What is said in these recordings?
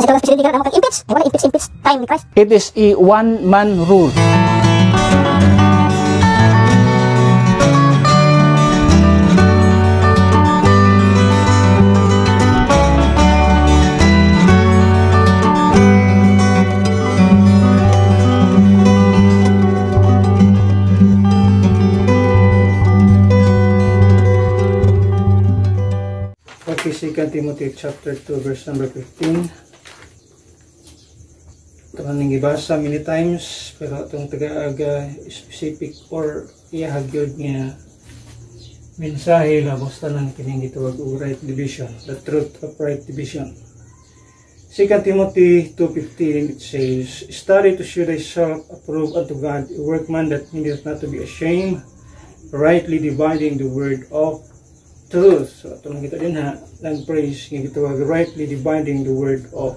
ito ang presidente ka na impeach. Ay wala impeach time ni Christ. It is a one-man rule. Okay, 2 Timothy chapter 2 verse number 15. Ito nang ibasa many times, pero itong taga-aga specific or ihagyod nga mensahe labos tanang kining gitawag og right division, the truth of right division. 2 Timothy 2:15 it says, "Study to show thyself approved unto God, a workman that needeth not to be ashamed, rightly dividing the word of truth." So ito lang kita din ha, lang praise nga gitawag rightly dividing the word of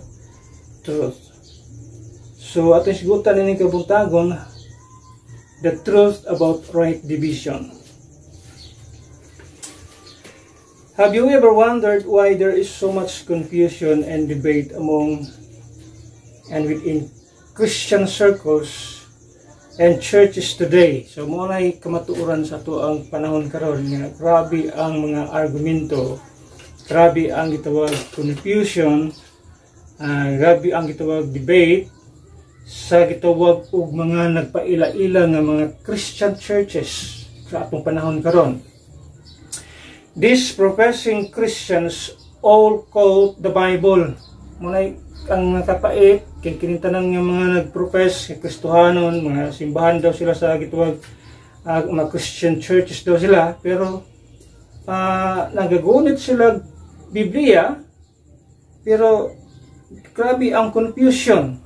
truth. So atong sigutan ni kabuntagon, the truth about right division. Have you ever wondered why there is so much confusion and debate among and within Christian circles and churches today? So mo nay kamatuoran sa ato ang panahon karon nga grabe ang mga argumento, grabe ang gitawag confusion, grabe ang gitawag debate sa gitawag og mga nagpaila-ila nga mga Christian churches sa atong panahon karon. These professing Christians all quote the Bible. Munay ang nakapait kay kinintanan nga mga nagprofess nga Kristohanon, mga simbahan daw sila sa gitawag mga Christian churches daw sila, pero nagagunit sila Biblia, pero grabe ang confusion.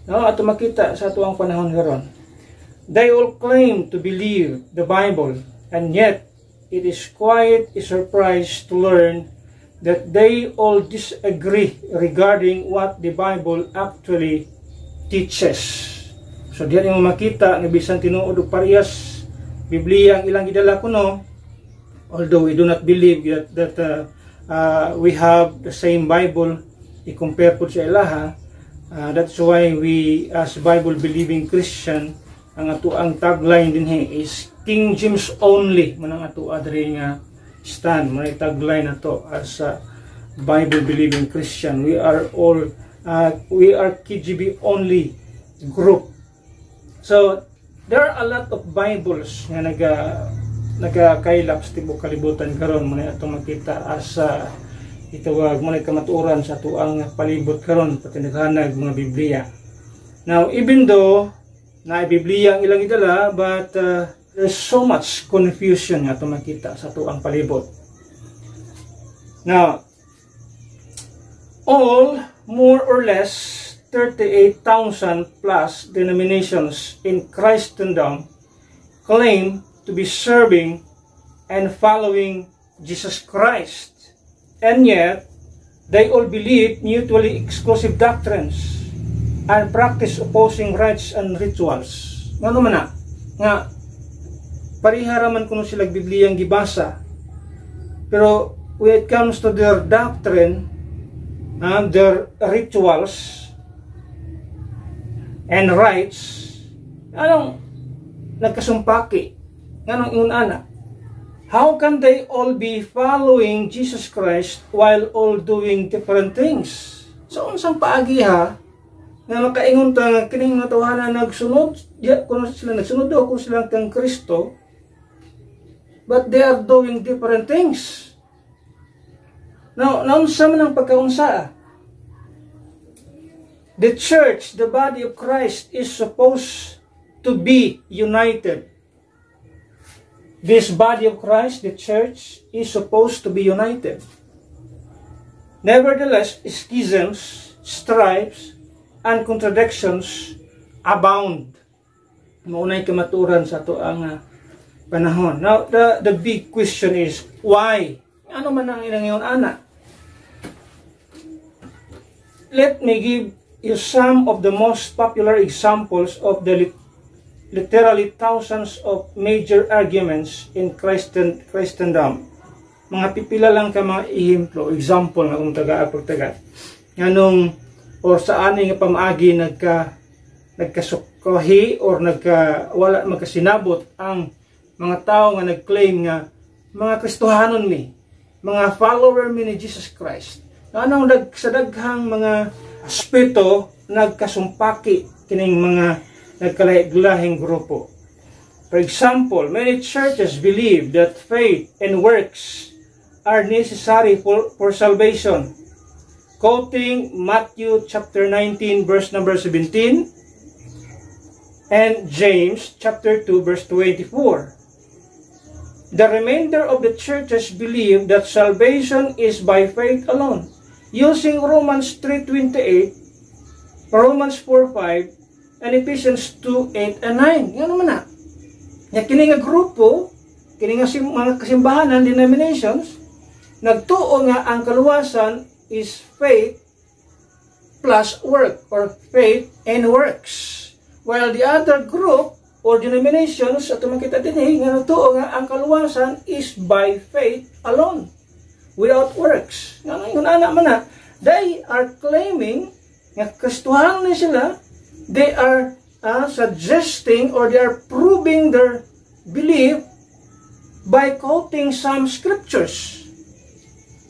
No, ato makita sa ato ang panahon karon. They all claim to believe the Bible, and yet it is quite a surprise to learn that they all disagree regarding what the Bible actually teaches. So diyan yung makita nga bisan tinuod og parehas Biblia ang ilang gidala kuno, although we do not believe that we have the same Bible i-compare po sa ilaha. That's why we as Bible believing Christian, ang ato ang tagline dinhi is King James only man ang ato adre nga stand. May tagline nato as Bible believing Christian. We are KGB only group. So there are a lot of Bibles nga nagakailap sa tibok kalibutan karon mo na atong makita as itawag mo na kamatuoran sa ato ang palibot karon pati naghanag mga Biblia. Now even though na Biblia ang ilang idala, but there's so much confusion nga ito makita sa ito ang palibot. Now, all more or less 38,000 plus denominations in Christendom claim to be serving and following Jesus Christ. And yet, they all believe mutually exclusive doctrines and practice opposing rites and rituals. Ano man na? Nga, pariharaman kuno sila Bibliang gibasa. Pero when it comes to their doctrine, their rituals and rites, anong nagkasumpaki? Anong ingon-ana? How can they all be following Jesus Christ while all doing different things? So, unsang paagi ha? Nga makaingon ta nga kining mga tawanan nagsunod, kung sila nagsunod daw kung sila kang Kristo, but they are doing different things. Now, naunsa man ang pagkaunsa? The church, the body of Christ, is supposed to be united. This body of Christ, the church, is supposed to be united. Nevertheless, schisms, strifes, and contradictions abound. Maunay kamaturan sa ito ang panahon. Now, the big question is, why? Ano man ang ilang yun, ana? Let me give you some of the most popular examples of the literally thousands of major arguments in Christendom. Mga pipila lang ka mga ehemplo, example na kung taga-apagtagat. Anong or sa ani nga pamaagi nagkasukahi or wala magkasinabot ang mga tao nga nagclaim nga mga Kristohanon mi, mga follower mi ni Jesus Christ. Anong sa daghang mga aspeto nagkasumpaki kining mga nagkalahi-lahing grupo. For example, many churches believe that faith and works are necessary for salvation. Quoting Matthew chapter 19 verse number 17 and James chapter 2 verse 24. The remainder of the churches believe that salvation is by faith alone, using Romans 3:28, Romans 4:5, and Ephesians 2:8 and 9. Yan naman na. Kini nga grupo, kini nga mga kasimbahanan, denominations, nagtuo nga ang kaluwasan is faith plus work, or faith and works. While the other group or denominations, at makita din nga nagtuo nga ang kaluwasan is by faith alone, without works. Ngayon, they are claiming nga Kristohanon na sila. They are suggesting or they are proving their belief by quoting some scriptures.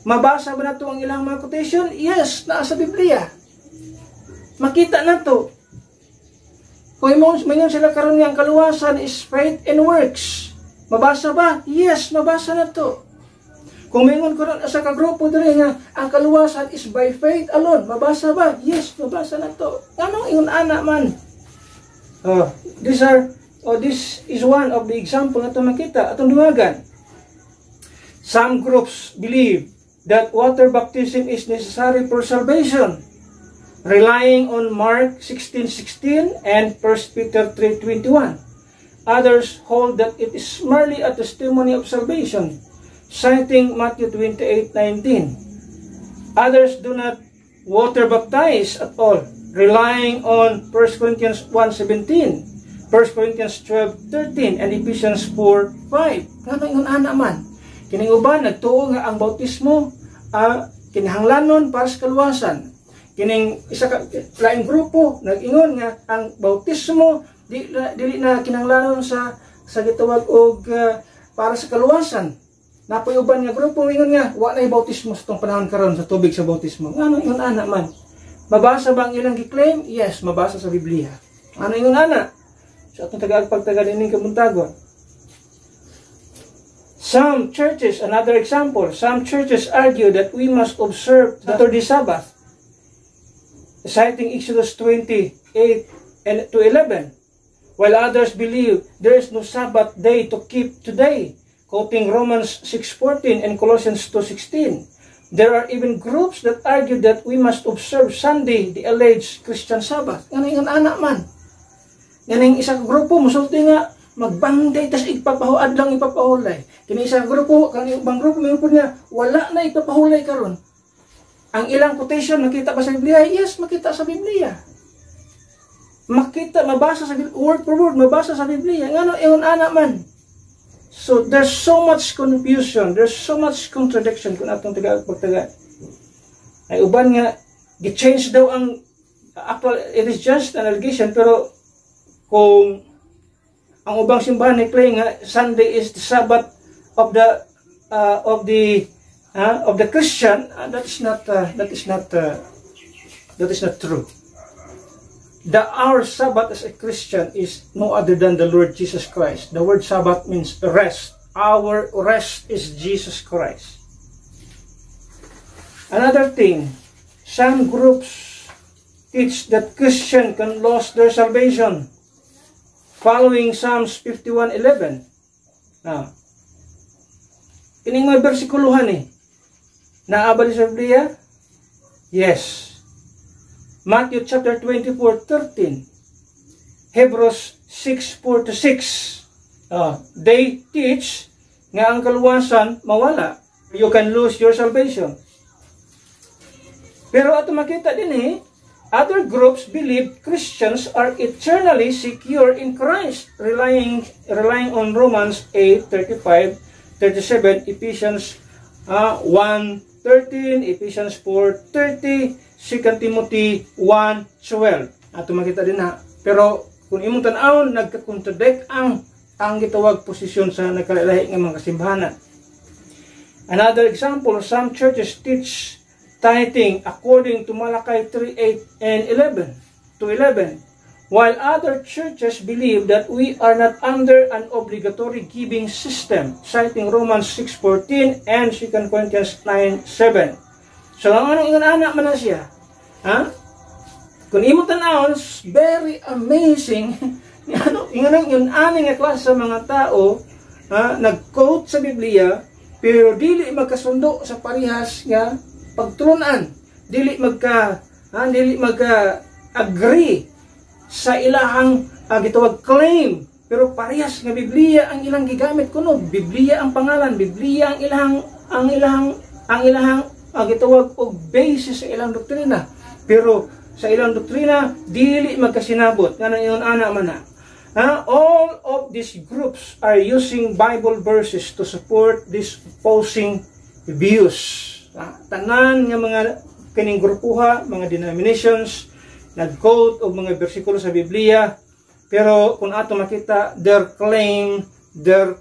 Mabasa ba na ito ang ilang mga quotation? Yes, nasa Biblia. Makita na ito. Kung mayon sila karon nga ang kaluwasan is faith and works. Mabasa ba? Yes, mabasa na ito. Kung mayon karon sa kagrupo diri nga ang kaluwasan is by faith alone. Mabasa ba? Yes, mabasa na ito. Anong ingon ana man? This is one of the example na ito makita atong dumagan. Some groups believe that water baptism is necessary for salvation, relying on Mark 16:16 and 1 Peter 3:21. Others hold that it is merely a testimony of salvation, citing Matthew 28:19. Others do not water baptize at all, relying on 1 Corinthians 1:17, 1 Corinthians 12:13, and Ephesians 4:5. Kanang ana man. Kining uban nagtuo nga ang bautismo kinahanglanon para sa kaluwasan. Kining isa ka laing grupo nag-ingon nga ang bautismo dili na kinahanglanon sa gitawag og para sa kaluwasan. Napoy uban nga grupo ingon nga wa nay bautismo sa tong panahon karon sa tubig sa bautismo. Ano ingon ana man? Mabasa ba ang ilang gi-claim? Yes, mabasa sa Biblia. Ano ingon ana? Sa atong tagaagpagtaga dining kabuntagon. Some churches, another example, some churches argue that we must observe the Saturday Sabbath, citing Exodus 28 and to 11, while others believe there is no Sabbath day to keep today, quoting Romans 6:14 and Colossians 2:16. There are even groups that argue that we must observe Sunday, the alleged Christian Sabbath. Yan ang anak man. Yan ang isang grupo, musulti nga, magbanday, tas ipapahuad lang ipapahulay. Kini isang grupo, kani ibang grupo, may niya, wala na ipapahulay karon. Ang ilang quotation, makita ba sa Biblia? Yes, makita sa Biblia. Makita, mabasa sa word for word, mabasa sa Biblia. Ngano, iyon anak man. So, there's so much confusion, there's so much contradiction kung atong pagtaga. Ay uban nga, gi-change daw ang, actual, it is just an allegation, pero kung ang ubang simbahan claim nga Sunday is the Sabbath of the Christian, that is not true. Our Sabbath as a Christian is no other than the Lord Jesus Christ. The word Sabbath means rest. Our rest is Jesus Christ. Another thing, some groups teach that Christian can lose their salvation, following Psalms 51:11. Now, kining mga bersikuluhan naabali sa Biblia? Yes. Matthew chapter 24:13. Hebrews 6:4-6. They teach nga ang kaluwasan mawala. You can lose your salvation. Pero ato makita din other groups believe Christians are eternally secure in Christ, relying on Romans 8:35-37, Ephesians 1:13, Ephesians 4:30, 2 Timothy 1:12. Ato makita din na. Pero kung imong tan-awon nagka-contradict ang gitawag posisyon sa nagkalahi nga mga kasimbahanan. Another example, some churches teach tithing according to Malachi 3:8 and 11, while other churches believe that we are not under an obligatory giving system, citing Romans 6:14 and 2 Corinthians 9:7. So, anong ingon-anak man na siya? Kung imo tan-awon, very amazing. Ingon-aning nga klase sa mga tao, nag-quote sa Biblia, pero dili magkasundo sa parihas nga pagtulunan. Dili magka-agree sa ilahang gitawag claim, pero parehas nga Biblia ang ilang gigamit kuno. Biblia ang pangalan, Biblia ang ilahang gitawag og basis sa ilang doktrina. Pero sa ilang doktrina dili magkasinabot nga nang ana man na. All of these groups are using Bible verses to support these opposing views. Tanan nga mga kining grupuha, mga denominations, nag-quote og mga bersikulo sa Biblia, pero kung ato makita their claim, their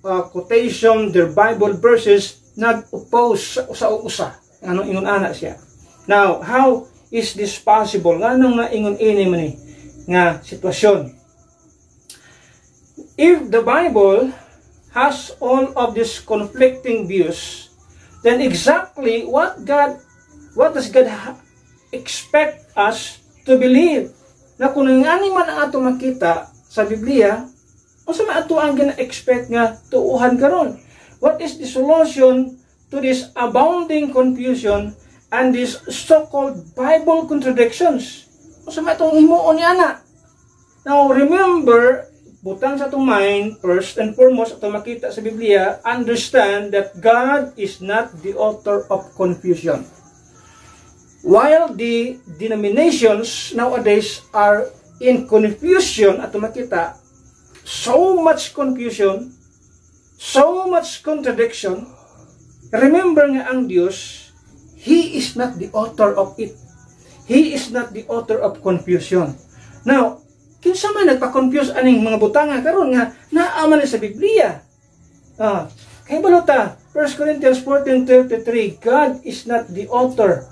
quotation, their Bible verses nag-oppose sa usa. Anong ingon ana siya? Now, how is this possible? Nganong nga ingon ini man ni nga sitwasyon? If the Bible has all of these conflicting views, then exactly what does God expect us to believe? Na kung ngani man ang ato makita sa Biblia, unsa man ato ang gina-expect nga tuuhan karon? What is the solution to this abounding confusion and these so-called Bible contradictions? Unsa man atong himuon niana? Now remember, butang sa atong mind, first and foremost, atong makita sa Biblia, understand that God is not the author of confusion. While the denominations nowadays are in confusion, atong makita, so much confusion, so much contradiction, remember nga ang Diyos, He is not the author of it. He is not the author of confusion. Now, kinsa man nagpa-confuse aning mga butanga karon nga naaman sa Biblia. Kay balota, 1 Corinthians 14:33, God is not the author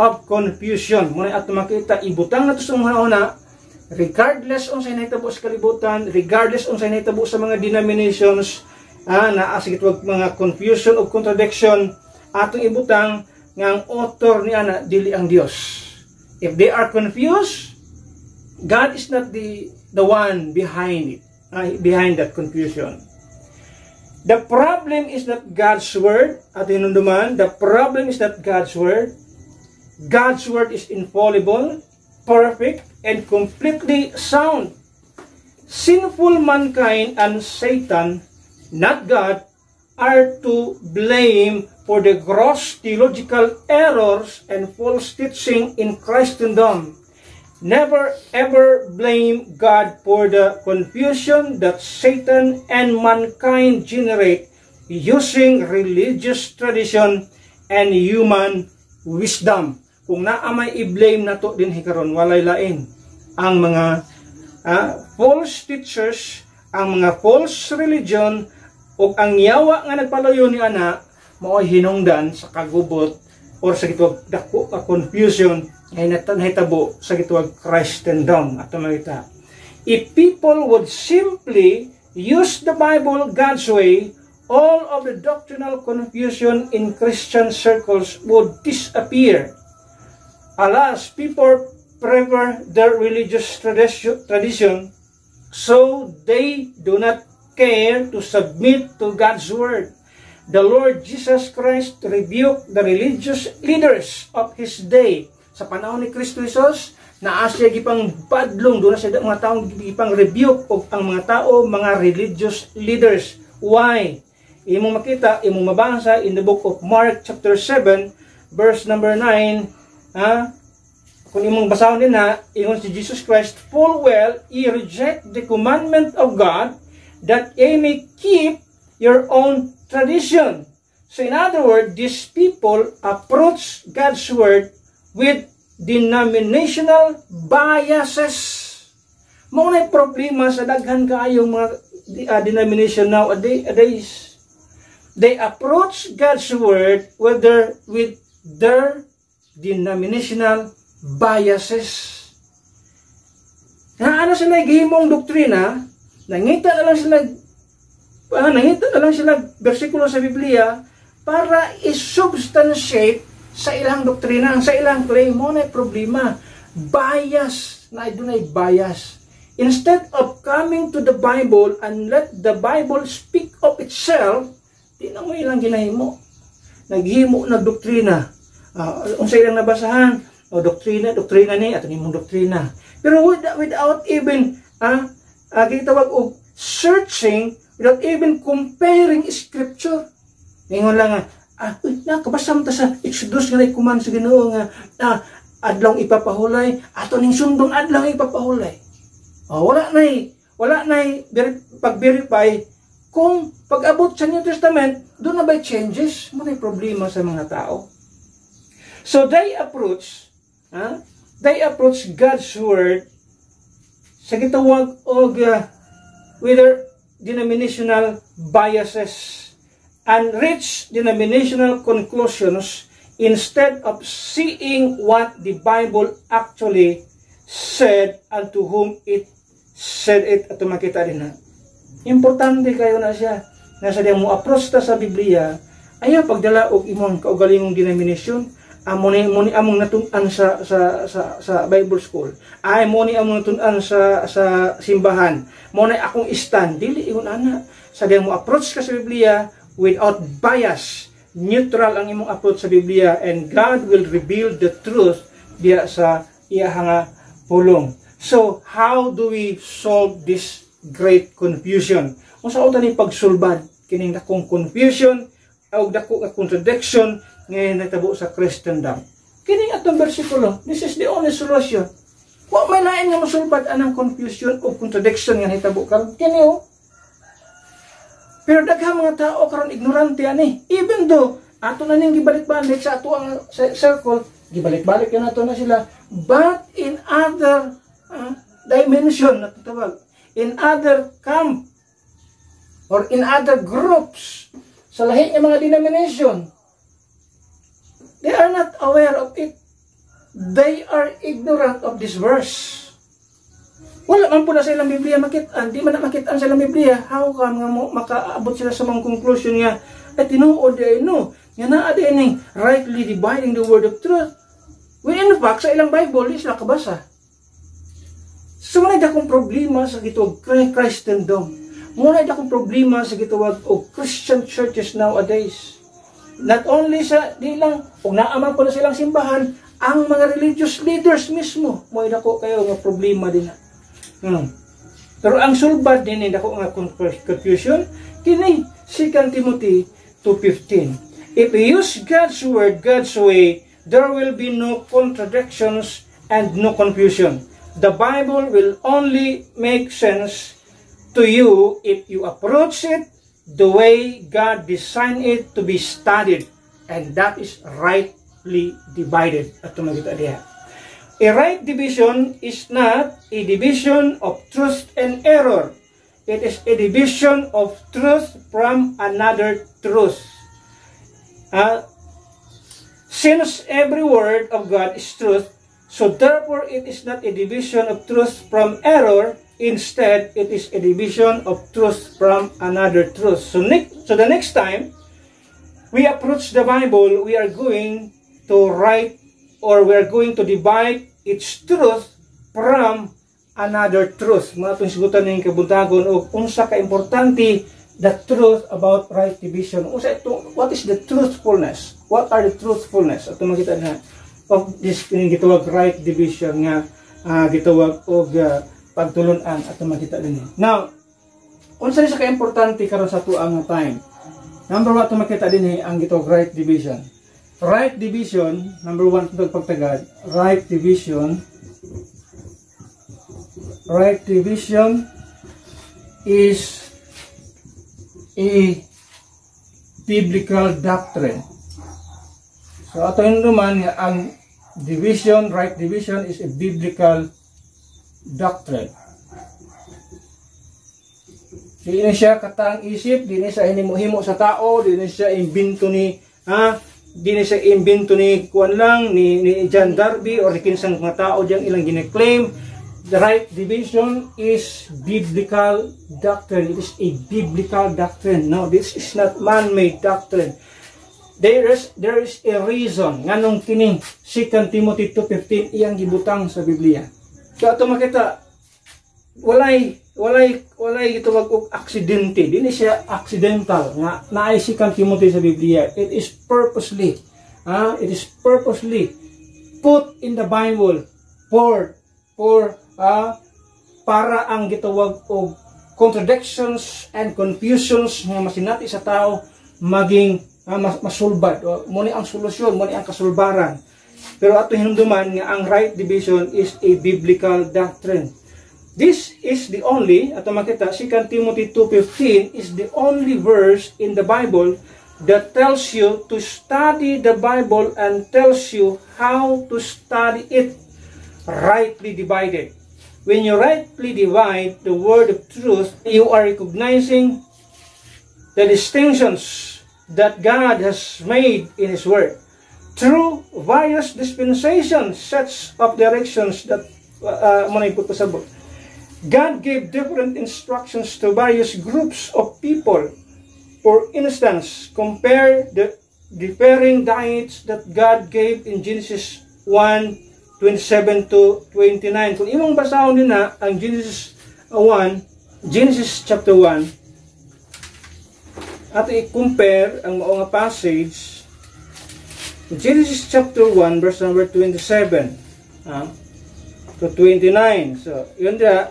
of confusion. Muna ato makita ibutang nato sa mga una, regardless unsay nahitabo sa kalibutan, regardless unsay nahitabo sa mga denominations, naa sa gitawag mga confusion o contradiction, atong ibutang nga ang author ni ana dili ang Dios. If they are confused, God is not the one behind it, behind that confusion. The problem is not God's word. At hinunduman, the problem is not God's word. God's word is infallible, perfect, and completely sound. Sinful mankind and Satan, not God, are to blame for the gross theological errors and false teaching in Christendom. Never ever blame God for the confusion that Satan and mankind generate using religious tradition and human wisdom. Kung naamay i-blame nato din hikaron, walay lain ang mga false teachers, ang mga false religion, o ang yawa nga nagpalayo ni ana mao'y hinungdan sa kagubot or sa gitawag dako confusion ay nahitabo sa gitawag Christendom. At makita, if people would simply use the Bible God's way, all of the doctrinal confusion in Christian circles would disappear. Alas, people prefer their religious tradition, so they do not care to submit to God's word. The Lord Jesus Christ rebuked the religious leaders of His day. Sa panahon ni Kristo Jesus, naa siya gipang badlong, doon na siya mga taong gipang rebuke o ang mga tao, mga religious leaders. Why? Imong makita, imong mabasa in the book of Mark chapter 7, verse number 9, kung imong basahon din ingon si Jesus Christ, full well, ye reject the commandment of God, that ye may keep your own tradition. So in other words, these people approach God's word with denominational biases. Mao na problema sa daghan kaayong mga denomination nowadays. They approach God's word with their denominational biases. Ano sila gihimong doktrina, nangita na lang sila bersikulo sa Biblia para i-substantiate sa ilang doktrina, sa ilang claim. Mo na problema, bias, na dunay bias. Instead of coming to the Bible and let the Bible speak of itself, di na mo ilang ginahimo. Naghimo na doktrina. Unsa ilang nabasahan, doktrina ni, ato nimong doktrina. Pero without even, gitawag og searching, without even comparing scripture. Ngayon lang nakabasa mo ta sa Exodus nga kuman sa Ginoo nga adlaw ipapahulay, ato ning sundong adlaw ipapahulay. Wala nay pag-verify kung pag-abot sa New Testament, doon na ba changes? May problema sa mga tao. So they approach God's word sa gitawag og with their denominational biases and reach denominational conclusions instead of seeing what the Bible actually said and to whom it said it. At makita din na importante kayo na siya nasa diya mo approach ta sa Biblia ayaw pagdala og imong kaugalingong denomination muni among natun-an sa Bible school muni among natun-an sa simbahan muni akong stand dili ingon ana sa diya mo approach ka sa Biblia without bias, neutral ang imong approach sa Biblia, and God will reveal the truth diya sa iyahang pulong. So, how do we solve this great confusion? Kung sa utan ni pagsulbad, kining dakong confusion, o dakong contradiction, ngayon natabo sa Christendom. Kining atong versikulo, this is the only solution. Wa may lain nga masulbad anang confusion o contradiction nga hitabo karon kini o. Pero daghang mga tao karon ignorante ani. Even though ato na ning gibalik-balik sa ato ang circle, gibalik-balik na ato na sila, but in other dimension na tawag, in other camp or in other groups sa lahi ng mga denomination, they are not aware of it. They are ignorant of this verse. Wala man po na sa ilang Biblia makitaan. Di man na makitaan sa ilang Biblia. How ka nga makaabot sila sa mga conclusion niya? At tinuod ay no. Nga naa din ni rightly dividing the word of truth. When in fact, sa ilang Bible, di sila kabasa. So, muna akong problema sa gitawag Christendom. Muna akong problema sa gitawag o Christian churches nowadays. Not only sa, di lang, kung naaman po na silang simbahan, ang mga religious leaders mismo, muna ako kayo nga problema din na. Pero ang sulbad din ako nga confusion kini 2 Timothy 2:15. If we use God's word God's way, there will be no contradictions and no confusion. The Bible will only make sense to you if you approach it the way God designed it to be studied, and that is rightly divided. At tumagita diha. A right division is not a division of truth and error. It is a division of truth from another truth. Since every word of God is truth, so therefore it is not a division of truth from error. Instead, it is a division of truth from another truth. So the next time we approach the Bible, we are going to write or we are going to divide its truth from another truth. Mga itong sigutan ng kabuntagon o unsa ka-importante the truth about right division. Unsa ito, what is the truthfulness? What are the truthfulness? At makita na of this gitawag right division nga gitawag og pagtulunan at makita din. Now, unsa sa ka-importante karon sa tuang time? Number 1 to makita din ang gitawag right division. Right division, number 1 itong pagtagad, right division is a biblical doctrine. So ato yun naman ang division, right division is a biblical doctrine. Di na siya katang isip, di na siya himo sa tao, di na siya imbento ni kuan lang ni John Darby or kinsang mga tao diyang ilang gine-claim. The right division is biblical doctrine. It is a biblical doctrine. No, this is not man-made doctrine. There is a reason nganong kining 2 Timothy 2:15 iyang gibutang sa Biblia. Kaya ito makita, walay ito og aksidente. Dili siya accidental nga naay 2 Timothy sa Biblia. It is purposely put in the Bible para ang gitawag og contradictions and confusions nga masinati sa tao maging masulbad. Muni ang solusyon, muni ang kasulbaran. Pero ato hinumduman nga ang right division is a biblical doctrine. This is the only, ato makita, 2 Timothy 2:15 is the only verse in the Bible that tells you to study the Bible and tells you how to study it rightly divided. When you rightly divide the word of truth, you are recognizing the distinctions that God has made in His Word through various dispensations, sets of directions that God gave different instructions to various groups of people. For instance, compare the differing diets that God gave in Genesis 1:27 to 29. Kung imong basahon din na ang Genesis chapter 1, at i-compare ang mao nga passage, Genesis chapter 1 verse number 27 to 29. So, yun dia.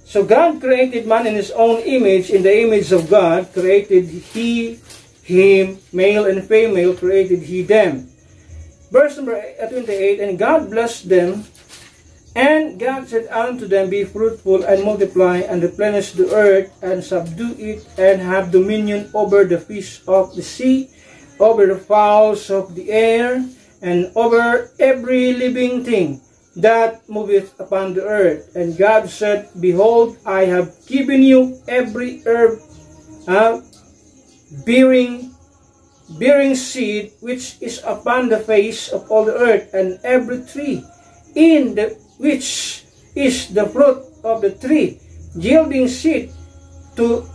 So God created man in His own image, in the image of God created He him, male and female created He them. Verse number 28, and God blessed them, and God said unto them, be fruitful and multiply, and replenish the earth, and subdue it, and have dominion over the fish of the sea, over the fowls of the air, and over every living thing that moveth upon the earth. And God said, behold, I have given you every herb bearing seed which is upon the face of all the earth, and every tree in the which is the fruit of the tree yielding seed to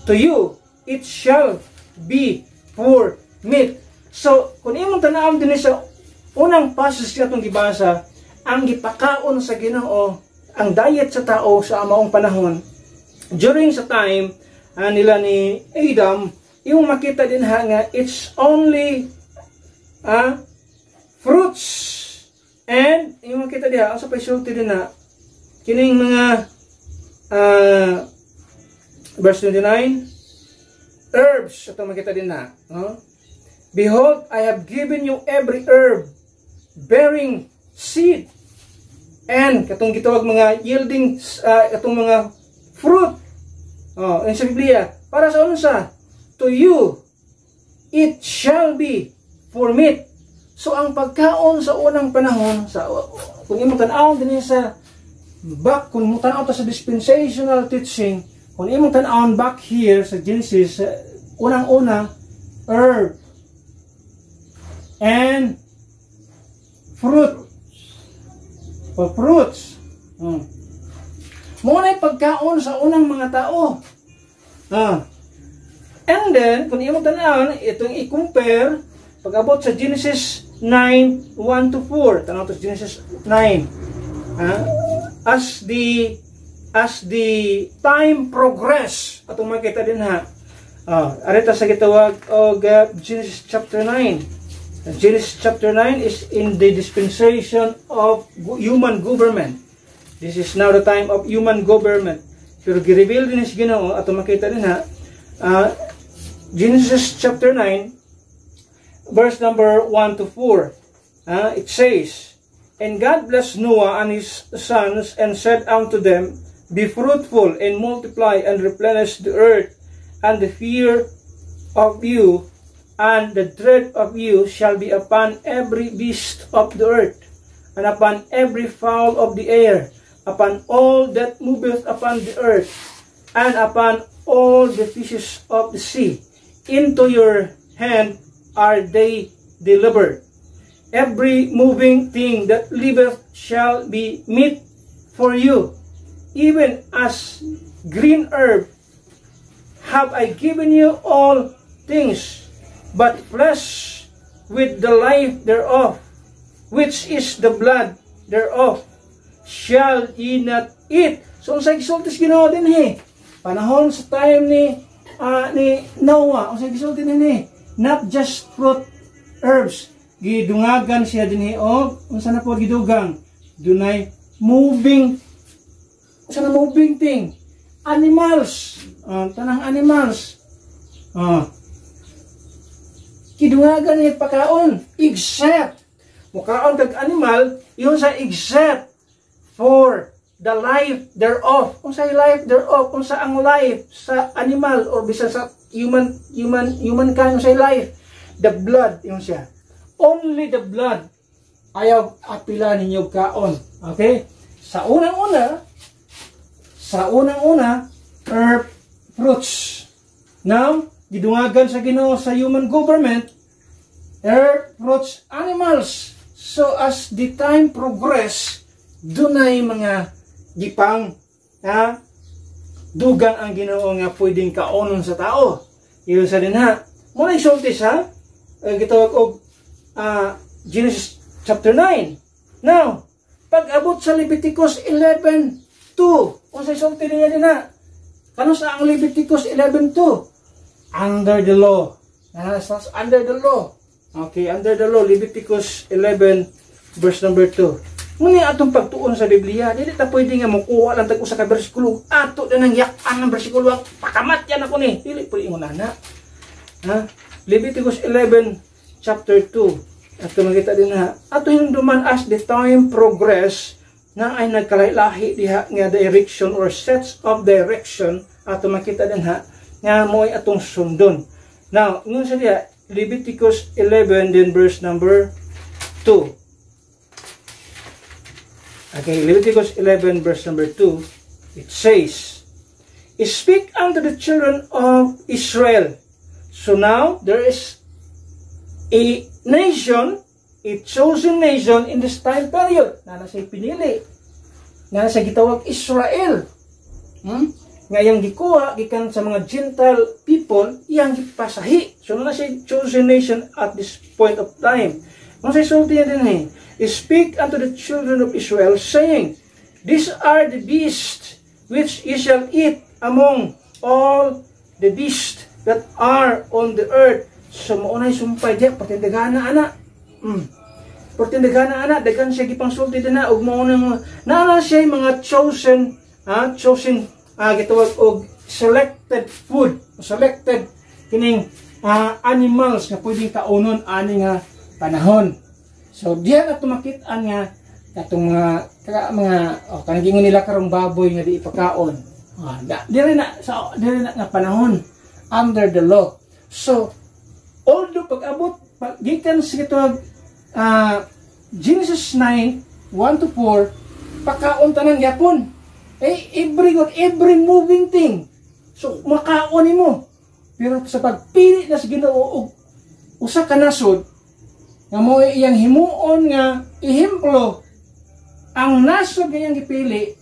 you, it shall be for meat. So, kung imong tanawon din sa unang passage na itong gibasa, ang gipakaon sa Ginoo, ang diet sa tao sa amaong panahon, during sa time nila ni Adam, yung makita din nga, it's only fruits. And yung makita diha, ang sa paisulti din na, kining mga verse 29, herbs, ito makita din na, behold, I have given you every herb bearing seed, and katong gitawag mga yielding, katong mga fruit, in sa Biblia, para sa unsa? To you, it shall be for meat. So, ang pagkaon sa unang panahon, kung imong tanaw din sa kung imong tanaw sa dispensational teaching, kung imong tanaw back here sa Genesis, unang-una, herb and fruit or fruits. Muna yung pagkaon sa unang mga tao. And then, kung imong tanawon, itong i-compare, pag-abot sa Genesis 9:1 to 4, tanaw to Genesis 9. As the time progress, atong makita din ha. Arita sa gitawag og Genesis chapter 9. Genesis chapter 9 is in the dispensation of human government. This is now the time of human government. Pero gi-reveal din si Ginoo ato makita din ha. Genesis chapter 9 verse number 1 to 4. It says, and God blessed Noah and his sons and said unto them, be fruitful and multiply and replenish the earth, and the fear of you And the dread of you shall be upon every beast of the earth, and upon every fowl of the air, upon all that moveth upon the earth, and upon all the fishes of the sea. Into your hand are they delivered. Every moving thing that liveth shall be meat for you. Even as green herb have I given you all things. But flesh with the life thereof, which is the blood thereof, shall ye not eat. So, sa exaltis Ginoo din panahon sa time ni Noah, sa exaltis din not just fruit, herbs, gidungagan siya din o, unsa na po gidugang, dunay moving, unsa na moving thing, animals, tanang animals, kidungagan ni pagkaon, except mukaon kag animal, yun sa except for the life thereof. Kung sa life thereof, kung sa ang life sa animal or bisa sa human kind sa life, the blood yun siya. Only the blood ayaw apila ninyo kaon. Okay? Sa unang-una, herb, fruits. Now, gidungagan sa Ginoo sa human government, earth, fruits, animals. So as the time progress, dunay mga gipang dugang ang Ginoo nga pwedeng kaonon sa tao. Iyon sa din muna isultis gitawag og Genesis chapter 9. Now, pag-abot sa Leviticus 11:2, kung sa isulti niya din kano sa ang Leviticus 11:2? Under the law. Under the law. Okay, under the law, Leviticus 11, verse number 2. Muna atong pagtuon sa Biblia, dili ta pwede nga mukuha lang tag usa ka bersikulo. Ato na nang yak-an ng bersikulo, pakamat yan ako ni. Dili pwede mo nana. Leviticus 11, chapter 2. Ato makita din ato yung duman as the time progress, na ay nagkalailahi diha nga direction or sets of direction, ato makita din nga mo'y atong sundon. Now, ngun sa diya, Leviticus 11, then verse number 2. Okay, Leviticus 11, verse number 2, it says, "Speak unto the children of Israel." So now, there is a nation, a chosen nation in this time period, na nasa pinili, na nasa gitawag Israel. Nga yung gikuha, gikan sa mga Gentile people, iyang gipasahi. So, na siya chosen nation at this point of time. Kung sa isulti niya din "Speak unto the children of Israel, saying, These are the beasts which ye shall eat among all the beasts that are on the earth." So, maunay sumpay diya, patindagana anak. Patindagana anak, dagan siya gipangsulti din ug maunang na siya mga chosen, gitawag og selected food, selected kining animals nga pwedeng kaunon ani nga panahon. So diyan ato makit-an nga katong mga kanang gingon nila karong baboy nga di ipakaon. Dire na nga panahon under the law. So although pag-abot gikan sa gitawag Genesis 9:1-4, pakaon tanang yapon. Every moving thing. So, makaon mo. Pero sa pagpili na sa Ginoo usa ka nasod, nga mo iyang himuon nga ihemplo, ang nasod nga iyang gipili,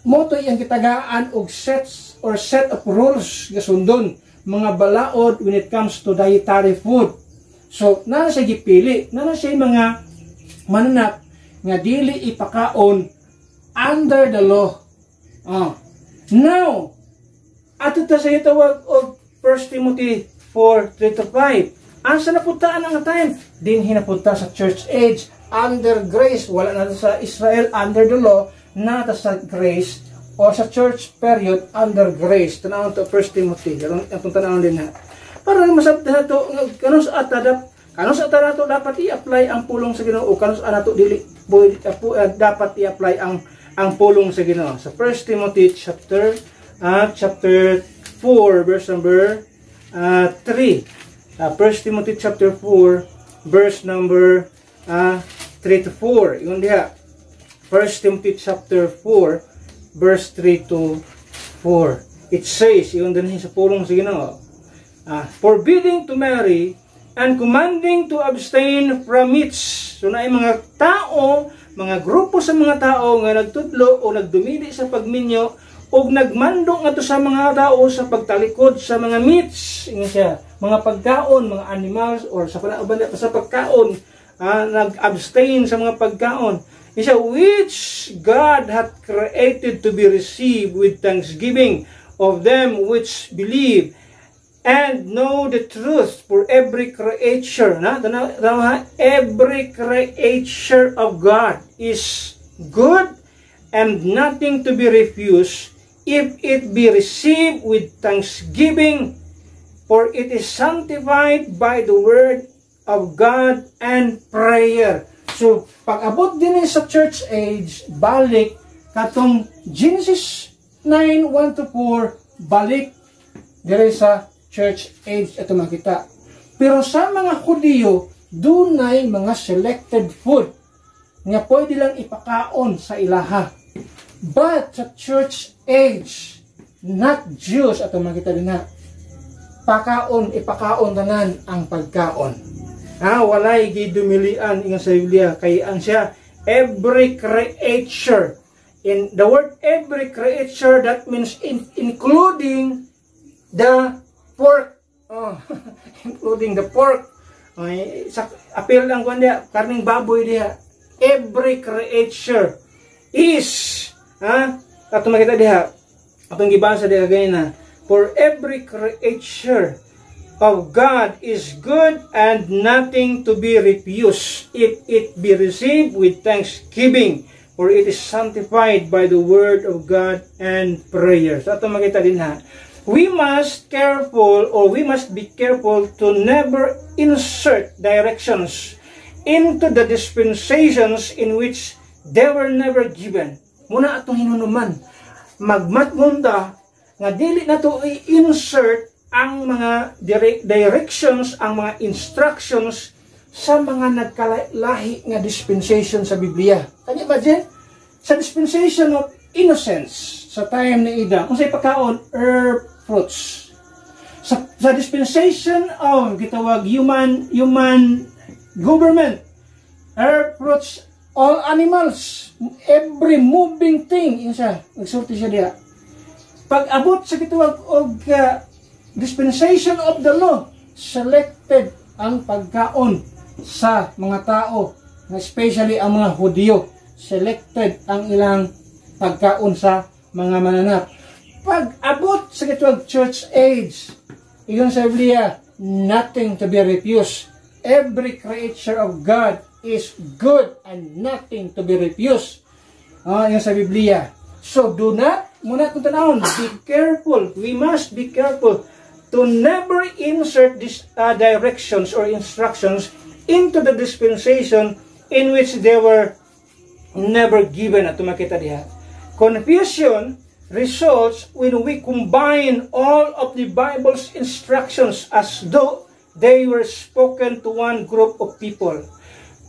mo to iyang kitagaan og set of rules nga sundon, mga balaod when it comes to dietary food. So, na siya gipili, na siya mga mananap nga dili ipakaon under the law. Now, ato ta sa itawag og 1 Timothy 4:3-5. Asa napuntaan ang time? Din hinapunta sa church age, under grace. Wala na sa Israel under the law, na sa grace, o sa church period under grace. Tanawon to 1 Timothy. Atong tanawon din para masabtan nato kanus nato dapat i-apply ang pulong sa Ginoo, o kanus nato dili dapat i-apply ang pulong sa Ginoo. Sa 1 Timothy chapter 4 verse number 3. 1 Timothy chapter 4 verse number 3 to 4. Yun diha. 1 Timothy chapter 4 verse 3 to 4. It says, yun din sa pulong sa Ginoo, forbidding to marry and commanding to abstain from meats. So na mga tao, mga grupo sa mga tao nga nagtudlo o nagdumili sa pagminyo o nagmando nga to sa mga tao sa pagtalikod sa mga meats, siya, mga pagkaon, mga animals or sa pagkaon, nag-abstain sa mga pagkaon. Siya, which God hath created to be received with thanksgiving of them which believe and know the truth. For every creature, every creature of God is good and nothing to be refused if it be received with thanksgiving, for it is sanctified by the word of God and prayer. So, pag-abot din sa church age, balik katong Genesis 9:1-4, balik dire sa church age ato makita. Pero sa mga Hudiyo, dunay mga selected food nga pwede lang ipakaon sa ilaha. But sa church age, not Jews ato makita din na ipakaon tanan ang pagkaon. Walay gidumilian ingon sa Biblia kay ang siya every creature. In the word every creature, that means including the pork. Including the pork. Apil lang ko niya, karning baboy diha. Every creature is, ato makita diha, atong gibasa diha ganina, for every creature of God is good and nothing to be refused if it be received with thanksgiving, for it is sanctified by the word of God and prayer. So ito makita din we must be careful to never insert directions into the dispensations in which they were never given. Muna atong hinunuman, magmatmunda nga dili na to i-insert ang mga directions, ang mga instructions sa mga nagkalahi nga dispensation sa Biblia. Can you imagine? Sa dispensation of innocence, sa time ni Ida, kung sa'y pagkaon, herb fruits. Sa dispensation of, gitawag, human government, herb fruits, all animals, every moving thing, yun siya, nagsulti siya diya. Pag-abot sa gitawag og dispensation of the law, selected ang pagkaon sa mga tao, especially ang mga Hudiyo. Selected ang ilang pagkaon sa mga mananap. Pag-abot sa gitawag church age, iyon sa Biblia, nothing to be refused. Every creature of God is good and nothing to be refused. Iyon sa Biblia. So do not, muna itong tanahon, be careful. We must be careful to never insert these directions or instructions into the dispensation in which they were never given. At makita diha. Confusion results when we combine all of the Bible's instructions as though they were spoken to one group of people.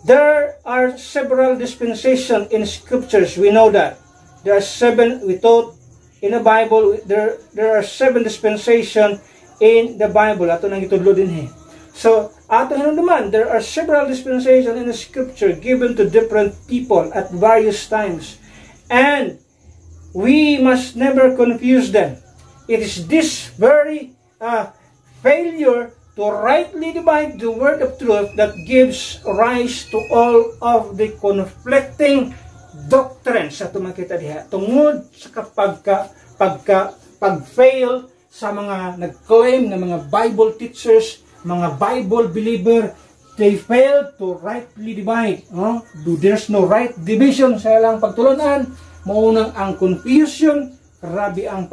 There are several dispensations in scriptures. We know that. There are 7, we taught in the Bible, there are 7 dispensations in the Bible. Ato nang itudlo din So, ato naman, there are several dispensations in the scripture given to different people at various times. And we must never confuse them. It is this very failure to rightly divide the word of truth that gives rise to all of the conflicting doctrines. Ato makita diha. Tungod sa pag-fail sa mga nag-claim na mga Bible teachers, mga Bible believer, they fail to rightly divide. There's no right division sa ilang pagtulunan. Maunang ang confusion, grabe ang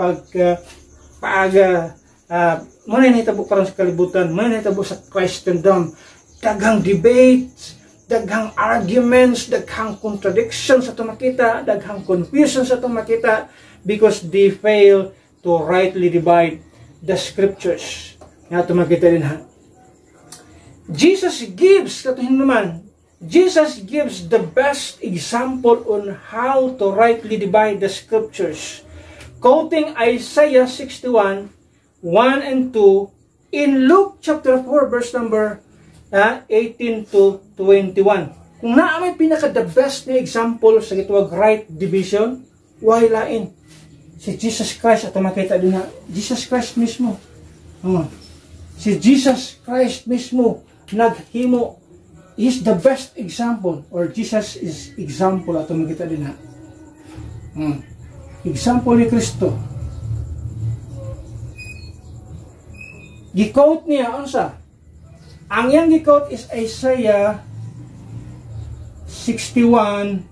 muna nahitabo karon sa kalibutan, muna nahitabo sa Christendom, daghang debates, daghang arguments, daghang contradictions sa itong makita, daghang confusion sa itong makita, because they fail to rightly divide the scriptures. Nga ito makita din Jesus gives, katuhin naman, Jesus gives the best example on how to rightly divide the scriptures. Quoting Isaiah 61, 1 and 2, in Luke chapter 4, verse number 18 to 21. Kung naa may pinaka-the best na example sa gitawag right division, why lain? Si Jesus Christ, at makita din na, Jesus Christ mismo. Si Jesus Christ mismo, naghimo. Is the best example, or Jesus is example, at makita din na. Example ni Kristo. Gi-quote niya, unsa? Ang yang gi-quote is Isaiah 61,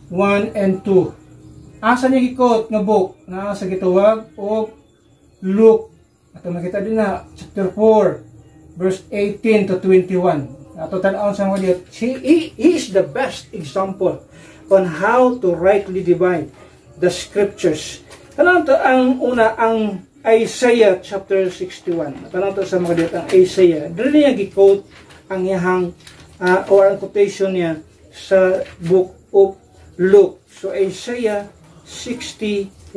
1 and 2. Asa niya gi-quote nga book? Na sa gitawag o Luke. At makita din na, chapter 4, verse 18 to 21. Ato tan-awon sa mga diyot, he is the best example on how to rightly divide the scriptures. Tanong to ang una, ang Isaiah chapter 61. Tanong to sa mga diyot, ang Isaiah. Dili niya gi-quote ang iyahang or ang quotation niya sa book of Luke. So Isaiah 61.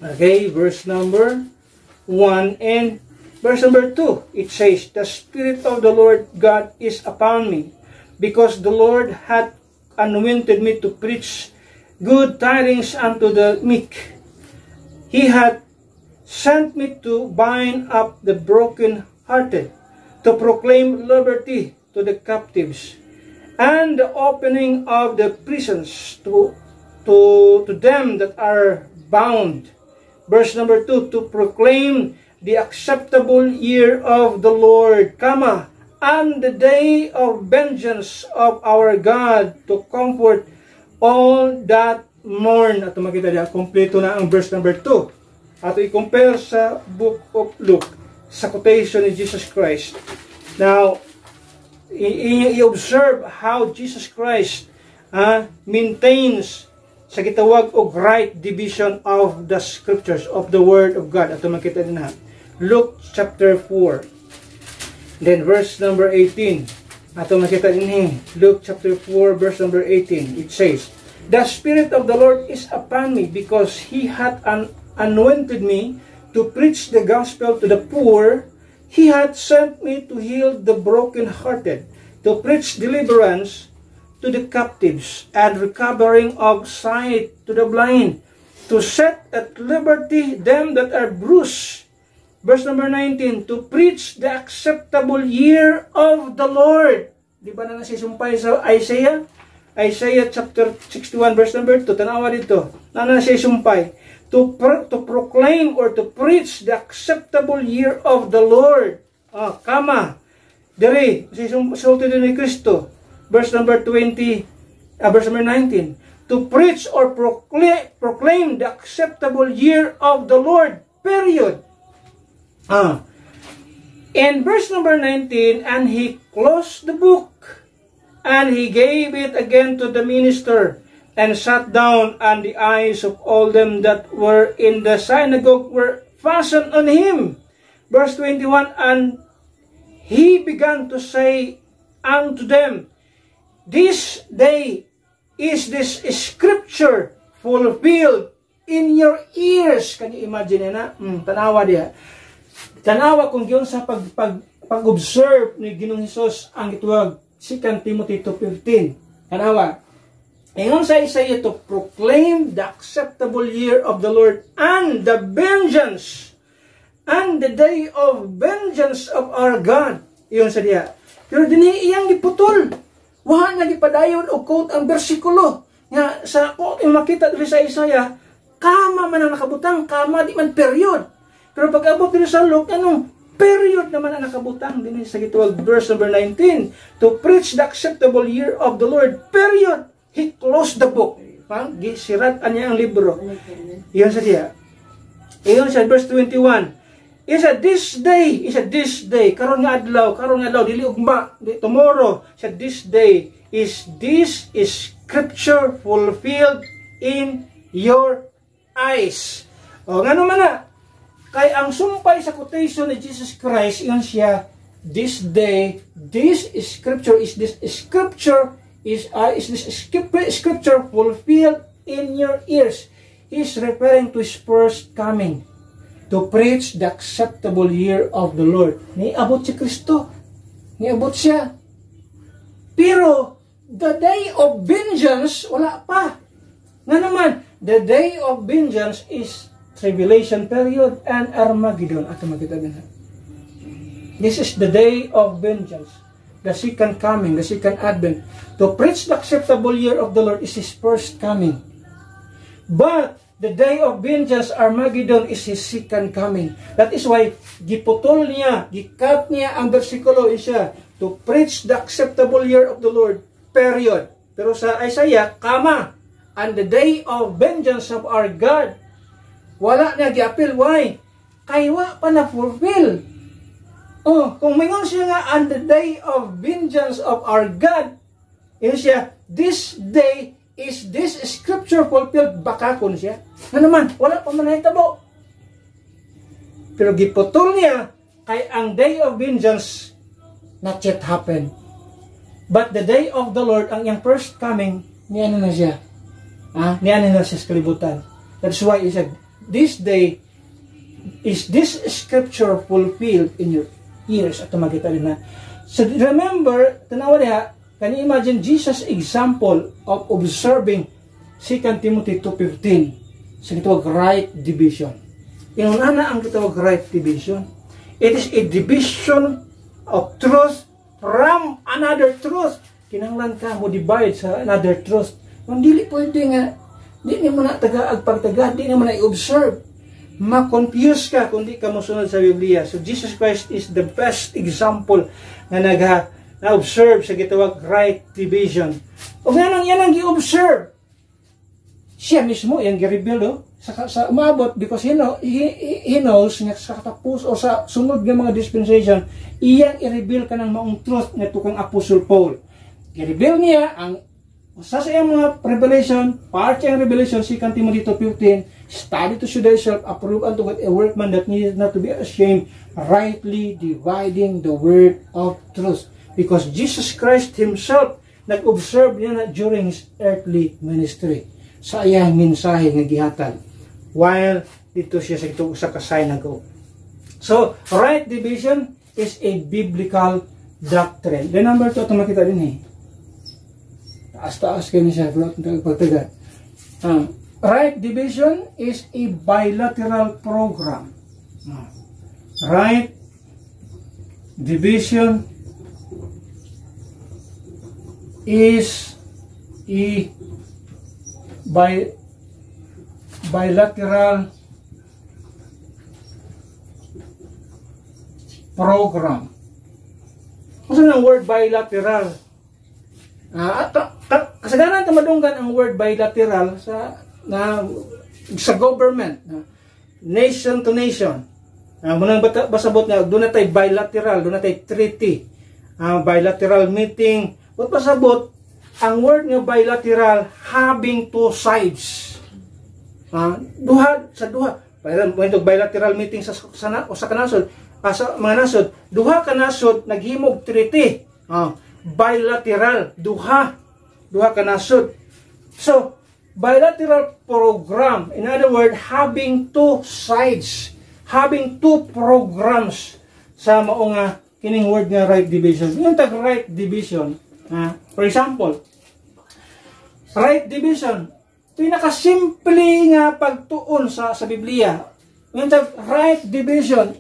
Okay, verse number 1 and verse number 2, it says, the Spirit of the Lord God is upon me, because the Lord hath anointed me to preach good tidings unto the meek. He hath sent me to bind up the broken-hearted, to proclaim liberty to the captives, and the opening of the prisons to them that are bound. Verse number 2, to proclaim the acceptable year of the Lord, and the day of vengeance of our God, to comfort all that mourn. At makita niya, kompleto na ang verse number 2. At i-compare sa book of Luke, sa quotation ni Jesus Christ. Now, i-observe how Jesus Christ maintains sa gitawag og right division of the scriptures, of the word of God. At makita din na. Luke chapter 4, then verse number 18. Ato makita din Luke chapter 4, verse number 18. It says, the Spirit of the Lord is upon me, because He hath anointed me to preach the gospel to the poor. He hath sent me to heal the brokenhearted, to preach deliverance to the captives, and recovering of sight to the blind, to set at liberty them that are bruised. Verse number 19, to preach the acceptable year of the Lord. Di ba na nasisumpay sa Isaiah? Isaiah chapter 61, verse number 2. Tanawa dito. Na nasisumpay. To proclaim or to preach the acceptable year of the Lord. Diri, sulti din ni Kristo. Verse number 20, verse number 19. To preach or proclaim the acceptable year of the Lord. Period. In verse number 19, and he closed the book, and he gave it again to the minister, and sat down, and the eyes of all them that were in the synagogue were fastened on him. Verse 21, and he began to say unto them, this day is this scripture fulfilled in your ears. Can you imagine na? Tanawa diya. Tanawa kung yun sa pag-observe ni Ginoong Hesus ang ituwag 2 Timothy 2:15. Tanawa. Ngayon sa Isaiah, to proclaim the acceptable year of the Lord and the vengeance and the day of vengeance of our God. Iyon sa diya. Pero dini iyang giputol. Wa na gipadayon og quote ang bersikulo. Nga sa quote yung makita diri sa Isaiah, kama man ang nakabutang, kama di man period. Pero pag abot din sa Luke, anong period naman ang nakabutang din sa gitawag verse number 19. To preach the acceptable year of the Lord, period. He closed the book. Gisiratan niya ang libro. Iyon sa diya. Iyon sa verse 21. Is a this day. Karon nga adlaw, dili ugma, tomorrow. Sa this day, is this scripture fulfilled in your eyes. O, nga naman na. Kay ang sumpay sa quotation ni Jesus Christ, iyon siya this day, this scripture is this scripture fulfilled in your ears. He's referring to his first coming to preach the acceptable year of the Lord. Niabot si Kristo. Niabot siya. Pero, the day of vengeance, wala pa. Nga naman, the day of vengeance is tribulation period and Armageddon. At makita din. This is the day of vengeance. The second coming, the second advent. To preach the acceptable year of the Lord is his first coming. But, the day of vengeance, Armageddon, is his second coming. That is why, giputol niya, gikat niya ang versikulo siya, to preach the acceptable year of the Lord, period. Pero sa Isaiah, kama, and the day of vengeance of our God, wala niya giapil. Why? Kaywa pa na-fulfill. Oh, kung mingon siya nga, on the day of vengeance of our God, yun siya, this day is this scripture fulfilled, baka kun siya. Na naman, wala pa man nahitabo. Pero giputol niya, kay ang day of vengeance, not yet happened. But the day of the Lord, ang iyang first coming, niyan na siya. Niyan na siya sa kalibutan. That's why he said, this day, is this scripture fulfilled in your ears? At makita rin na. So remember, tanawa niya, can you imagine Jesus' example of observing 2 Timothy 2:15? Sa kitawag right division. Inuna ang kitawag right division. It is a division of truth from another truth. Kinahanglan ka mo divide sa another truth. Kung dili pwede nga, di mo na pagtaga, di mo na i-observe. Ma-confuse ka kung di ka musunod sa Biblia. So Jesus Christ is the best example na na-observe sa gitawag right division. O yan ang gi-observe. Siya mismo, yan gi-reveal sa umabot, because he knows nga sa katapos o sa sunod ng mga dispensation, iyang i-reveal ka ng maong truth na tukang Apostle Paul. I-reveal niya ang sa iyang mga revelation, part yung revelation, 2 Timothy 2:15, study to show thyself approved unto God, a workman that needeth not to be ashamed, rightly dividing the word of truth. Because Jesus Christ Himself, nag-observe niya na during His earthly ministry, sa iyang mensahe nga gihatag, while dito siya sa kasay na go. So, right division is a biblical doctrine. The number 2, ito makita din taas-taas kayo niya pagtagat. Right division is a bilateral program. Right division is a bilateral program. Ano ang word bilateral? Kasagaran tamadunggan ang word bilateral sa government, nation to nation. Munang basabot nga, doon na tayo bilateral, doon na tayo treaty, bilateral meeting. Ba't basabot, ang word nga bilateral, having two sides. Duha. Pwede bilateral meeting sa kanasod, sa mga nasod, duha ka nasod, naghimog treaty. Bilateral, duha ka nasod. So, bilateral program, in other words, having two sides, having two programs sa maong kining word nga right division. Yung tag right division, for example, right division, pinakasimple nga pagtuon sa Biblia. Yung tag right division,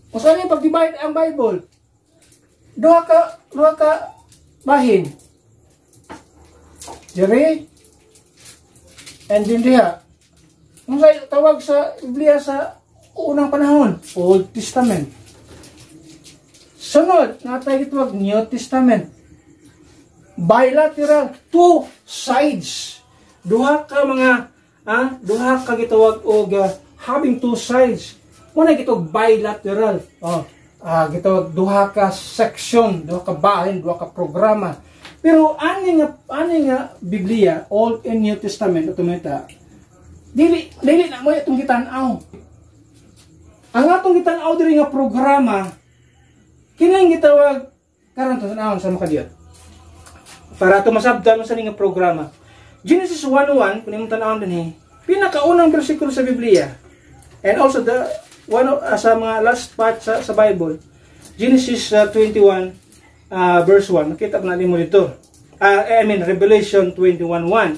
kung saan yung pag-divide ang Bible, duha ka bahin. Diri and din diha. Kung sa'yo tawag sa Biblia sa unang panahon, Old Testament. Sunod, natay itawag New Testament. Bilateral, two sides. Duha ka gitawag og having two sides. Muna gitawag bilateral. Gitawag duha ka section, duha ka bahin, duha ka programa. Pero ani nga Biblia, Old and New Testament, automata, dili na mo itong gitan-aw. Ang atong gitan-aw diri nga programa, Kining gitawag karon to sa makadiyot. Para to masabtan sa ning programa. Genesis 1:1 kun imong tan-awon dinhi, pinakaunang bersikulo sa Biblia. And also the sa mga last part sa Bible. Genesis 21 verse 1. Makita na nimo dito. Revelation 21:1.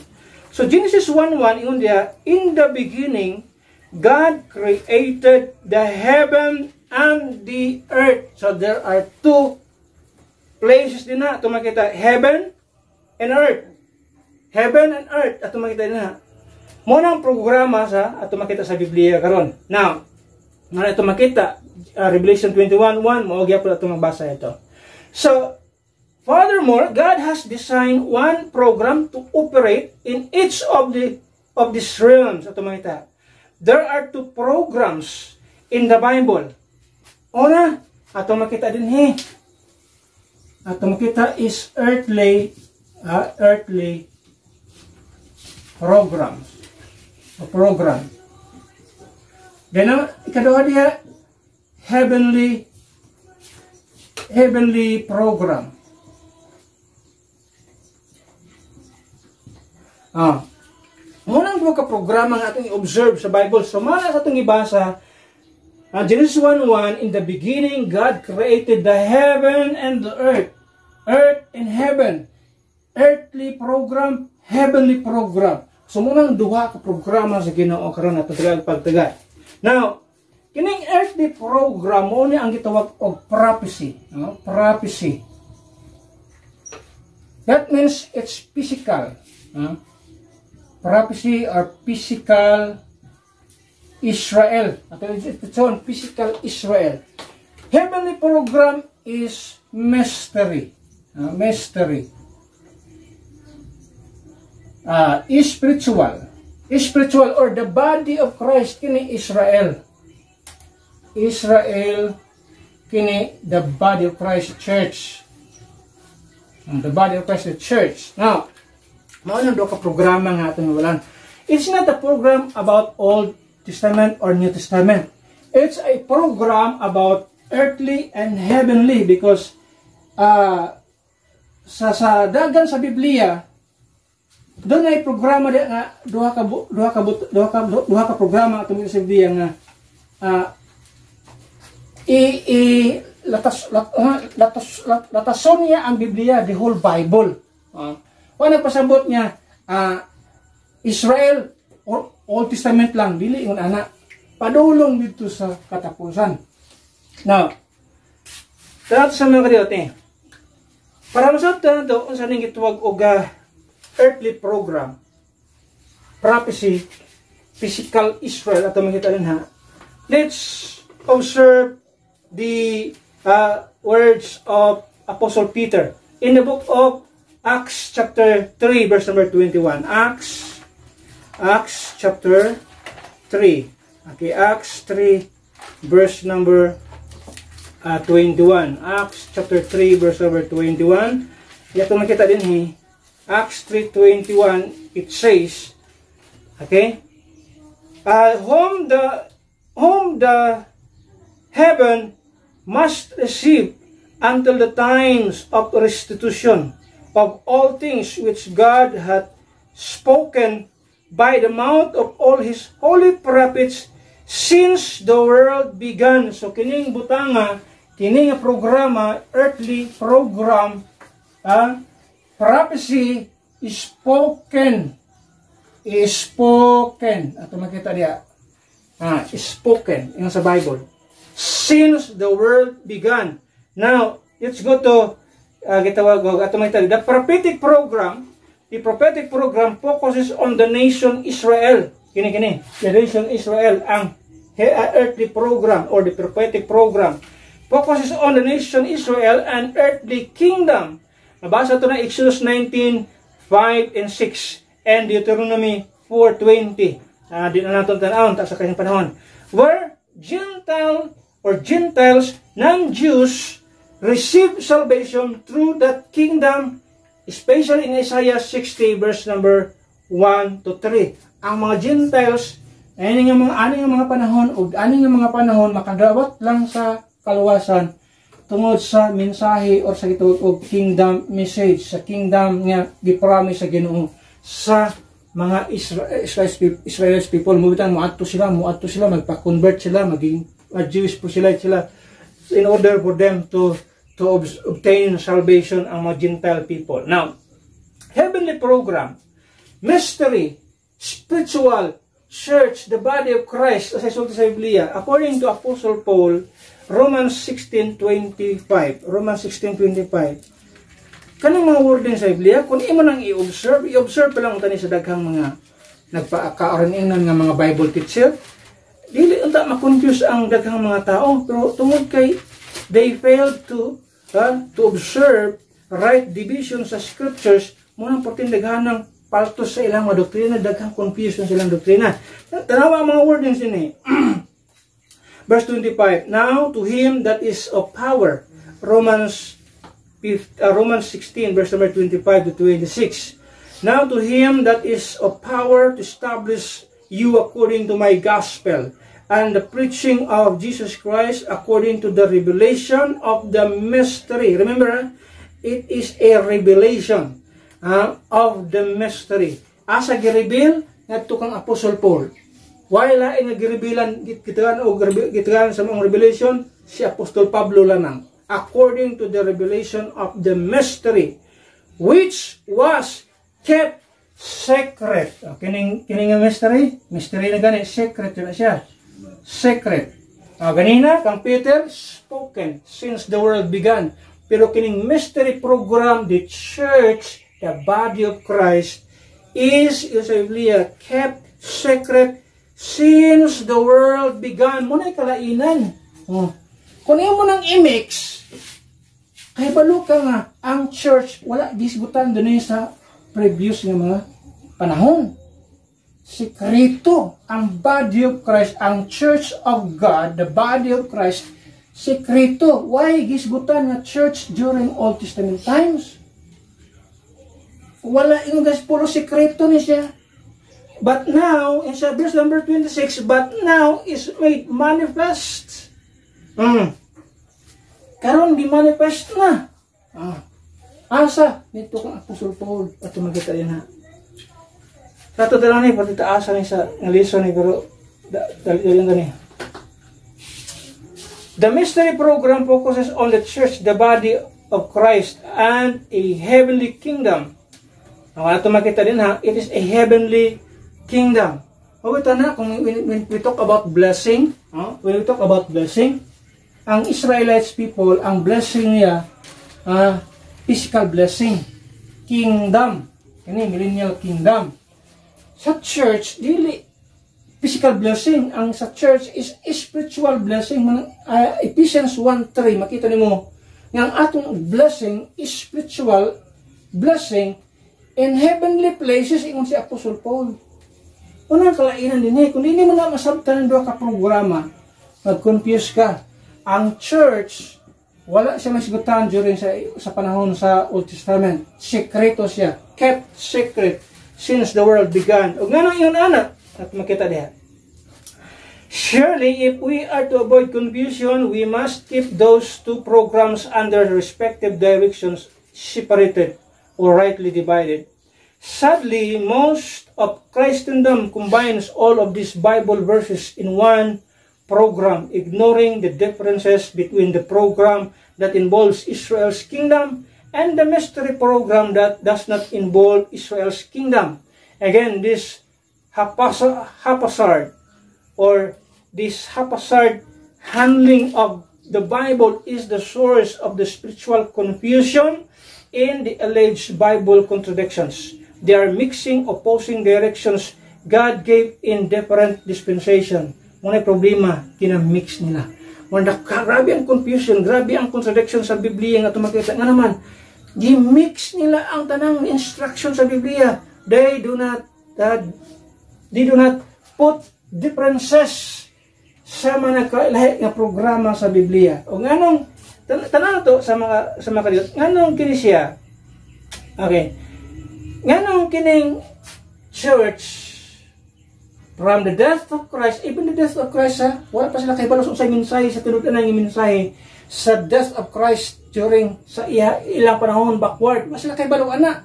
So Genesis 1:1 ingon dia, in the beginning God created the heaven and the earth. So there are two places din na ito makita, heaven and earth. Heaven and earth ato makita din na. Mo nang programa sa ato makita sa Biblia karon. Now, nga ato makita Revelation 21:1 mao gyapon ato magbasa ito. So, furthermore, God has designed one program to operate in each of these realms ato makita. There are two programs in the Bible. Una, ato makita dinhi. Ato makita is earthly programs. Program. Then, ikaduha diya, heavenly program. Munang duha ka programa nga atong i-observe sa Bible. So, mana sa atong ibasa, Genesis 1:1, in the beginning, God created the heaven and the earth. Earth and heaven. Earthly program, heavenly program. So, munang duha ka programa sa Ginoo karon atong pagtagad. Now, kining earthly program mo ni ang gitawag og prophecy. Prophecy. That means it's physical. Prophecy or physical Israel. It's on physical Israel. Heavenly program is mystery. Mystery. Spiritual or the body of Christ kini Israel. Israel kini the body of Christ church. The body of Christ the church. Now, mao nang do ka programa nga atong walan. It's not a program about Old Testament or New Testament. It's a program about earthly and heavenly because sa dagan sa Biblia doon ay programa dia nga duha ka programa atong sa Biblia nga latason niya ang Biblia, the whole Bible. Wala pasabot niya Israel or Old Testament lang, dili ingon ana padulong dito sa katapusan. Now, tara sa mga kadiyot para masabtan nato unsa ning gituwag og earthly program, prophecy, physical Israel ato makita din ha. Let's observe the words of Apostle Peter in the book of Acts chapter 3 verse number 21. Acts chapter 3. Okay, Acts 3 verse number 21. Acts chapter 3 verse number 21. Yato makita din Acts 3:21, it says, okay, whom the heaven must receive until the times of restitution of all things which God hath spoken by the mouth of all his holy prophets since the world began. So kining butanga, kining programa, earthly program, prophecy is spoken. Ato makita diya. Spoken yung sa Bible. Since the world began. Now, let's go to gitawag ato makita. The prophetic program focuses on the nation Israel. Kini. The nation Israel ang earthly program or the prophetic program focuses on the nation Israel and earthly kingdom. Nabasa ito na Exodus 19:5 and 6 and Deuteronomy 4:20. Di na natin tanawon sa kanyang panahon. Where Gentiles, non-Jews, receive salvation through that kingdom, especially in Isaiah 60 verse number 1 to 3. Ang mga Gentiles, aning mga panahon makadawat lang sa kaluwasan tungod sa mensahe or sa gitawag og kingdom message, sa kingdom nga gipromise sa Ginoo sa mga Israel's people. Muadto sila, magpa-convert sila, maging Jewish po sila in order for them to obtain salvation ang mga Gentile people. Now, heavenly program, mystery, spiritual, church, the body of Christ, as I saw sa Biblia, according to Apostle Paul, Romans 16:25. Romans 16:25. Kanang mga wording sa Biblia, kung imo nang i-observe pa lang tani sa daghang mga nagpa-kaaraningan nga mga Bible teacher, dili unta ma-confuse ang daghang mga tao, pero tungod kay they failed to observe right division sa scriptures, munang portin daghanang paltos sa ilang mga doktrina, daghang confusion sa ilang doktrina. Tanawa ang mga wordings din Verse 25, now to him that is of power, Romans 16, verse number 25 to 26. Now to him that is of power to establish you according to my gospel, and the preaching of Jesus Christ according to the revelation of the mystery. Remember, it is a revelation of the mystery. Asa gi-reveal ngadto kang Apostle Paul. Why lain nga gi-revealan gitagan sa mga revelation si Apostol Pablo lanang. According to the revelation of the mystery which was kept secret. Kining nga mystery na gani, secret na siya. Secret. Ganina kang Peter, spoken since the world began. Pero kining mystery program, the church, the body of Christ, is sa Biblia kept secret since the world began. Muna'y kalainan. Kung mo nang i-mix, kay balo ka nga, ang church, wala disgutan doon sa previous nga mga panahon. Sekreto, ang body of Christ, ang church of God, the body of Christ, sekreto. Why gisgutan nga church during Old Testament times? Wala yung puro sekreto ni siya. But now, in sa verse number 26, but now is made manifest. Karon di manifest na. Asa nito kang Apostle Paul at magita din ha. Sa to lang ni pati asa ni sa lesson ni pero dali gani. The mystery program focuses on the church, the body of Christ, and a heavenly kingdom. Ang ato makita din ha, it is a heavenly kingdom. Mawita na kung when we talk about blessing, ang Israelites people, ang blessing niya, physical blessing, kingdom, kini millennial kingdom. Sa church, dili physical blessing, ang sa church is spiritual blessing. Ephesians 1:3, makita nimo nga ang atong blessing is spiritual blessing in heavenly places, ingon si Apostle Paul. Unang kalainan din kung hindi mo na masabtan ng doon ka programa, mag-confuse ka. Ang church, wala siya masigutan during sa panahon sa Old Testament. Sekreto siya. Kept secret since the world began. O nga nang yun, anak. At makita diha. Surely, if we are to avoid confusion, we must keep those two programs under respective directions separated or rightly divided. Sadly, most of Christendom combines all of these Bible verses in one program, ignoring the differences between the program that involves Israel's kingdom and the mystery program that does not involve Israel's kingdom. Again, this haphazard handling of the Bible is the source of the spiritual confusion in the alleged Bible contradictions. They are mixing opposing directions God gave in different dispensation. Muna'y problema, kinamix nila. Grabe ang confusion, grabe ang contradiction sa Biblia nga tumakita. Nga naman, gi-mix nila ang tanang instruction sa Biblia. They do not put differences sa mga nagkailahi nga programa sa Biblia. O nganong, tanang to sa mga kadiyot, nganong kini siya? Okay. Nganong kining church from the death of Christ, even the death of Christ, wala pa sila kahibalo sa mensahe, sa tinuod-an ng mensahe, sa death of Christ during sa ilang panahon backward, wala sila kahibalo ana.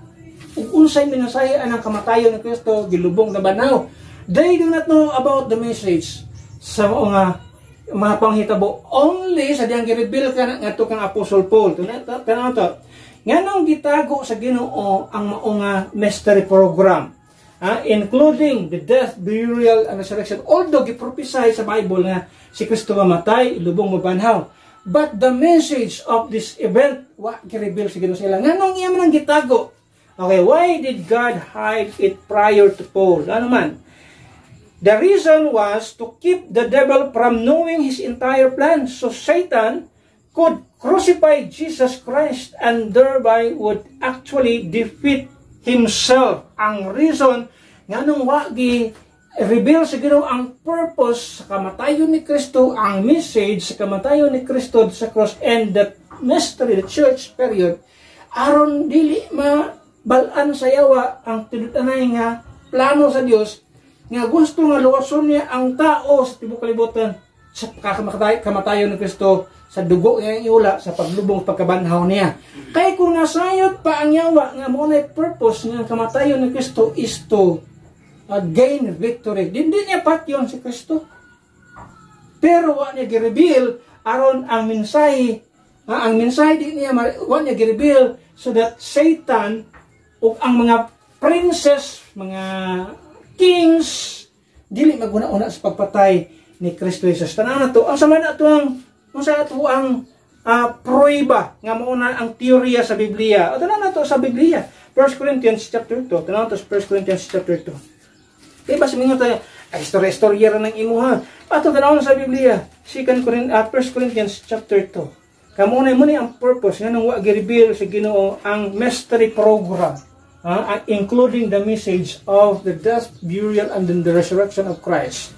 Ug unsay mensahe anang kamatayon ni Kristo, gilubong na banaw. They do not know about the message sa mga panghitabo. Only sa diyang gi-reveal ka nga to kang Apostle Paul. Tanaw to. Nganong gitago sa Ginoo ang maong mystery program, including the death, burial, and resurrection. Although giprophesy sa Bible nga si Kristo mamatay, lubong mabanhaw. But the message of this event, wa gi-reveal sa Ginoo sila. Nganong iya man ang gitago? Okay, why did God hide it prior to Paul? Ano man? The reason was to keep the devil from knowing his entire plan. So Satan could crucify Jesus Christ and thereby would actually defeat himself. Ang reason nga nung wagi reveal sa Ginoo ang purpose sa kamatayon ni Kristo, ang message sa kamatayon ni Kristo sa cross, and the mystery, the church period, aron dili mabalaan sa yawa ang tinud-anay nga plano sa Dios nga gusto nga luwason niya ang tao sa tibuok kalibutan sa kamatayon ni Kristo, sa dugo niya iula, sa paglubong pagkabanhaw niya. Kaya kung nasayot pa ang yawa nga mo na purpose ng kamatayon ni Kristo is to gain victory. Hindi niya patyon si Kristo. Pero wa niya gi-reveal aron ang mensahe di niya wa niya gi-reveal so that Satan o ang mga princess, mga kings, dili maguna-una sa pagpatay ni Kristo Jesus. Tanaw na to, ang sama na to ang prueba nga mauna ang teorya sa Biblia. O tanaw na to sa Biblia. 1 Corinthians chapter 2. Tanaw to sa 1 Corinthians chapter 2. Diba sabihin nyo tayo, istorya ng imuha. Ato tanaw na sa Biblia. 1 Corinthians chapter 2. Kamunay mo ni ang purpose nga nang wa gi-reveal sa Ginoo ang mystery program. Including the message of the death, burial, and then the resurrection of Christ.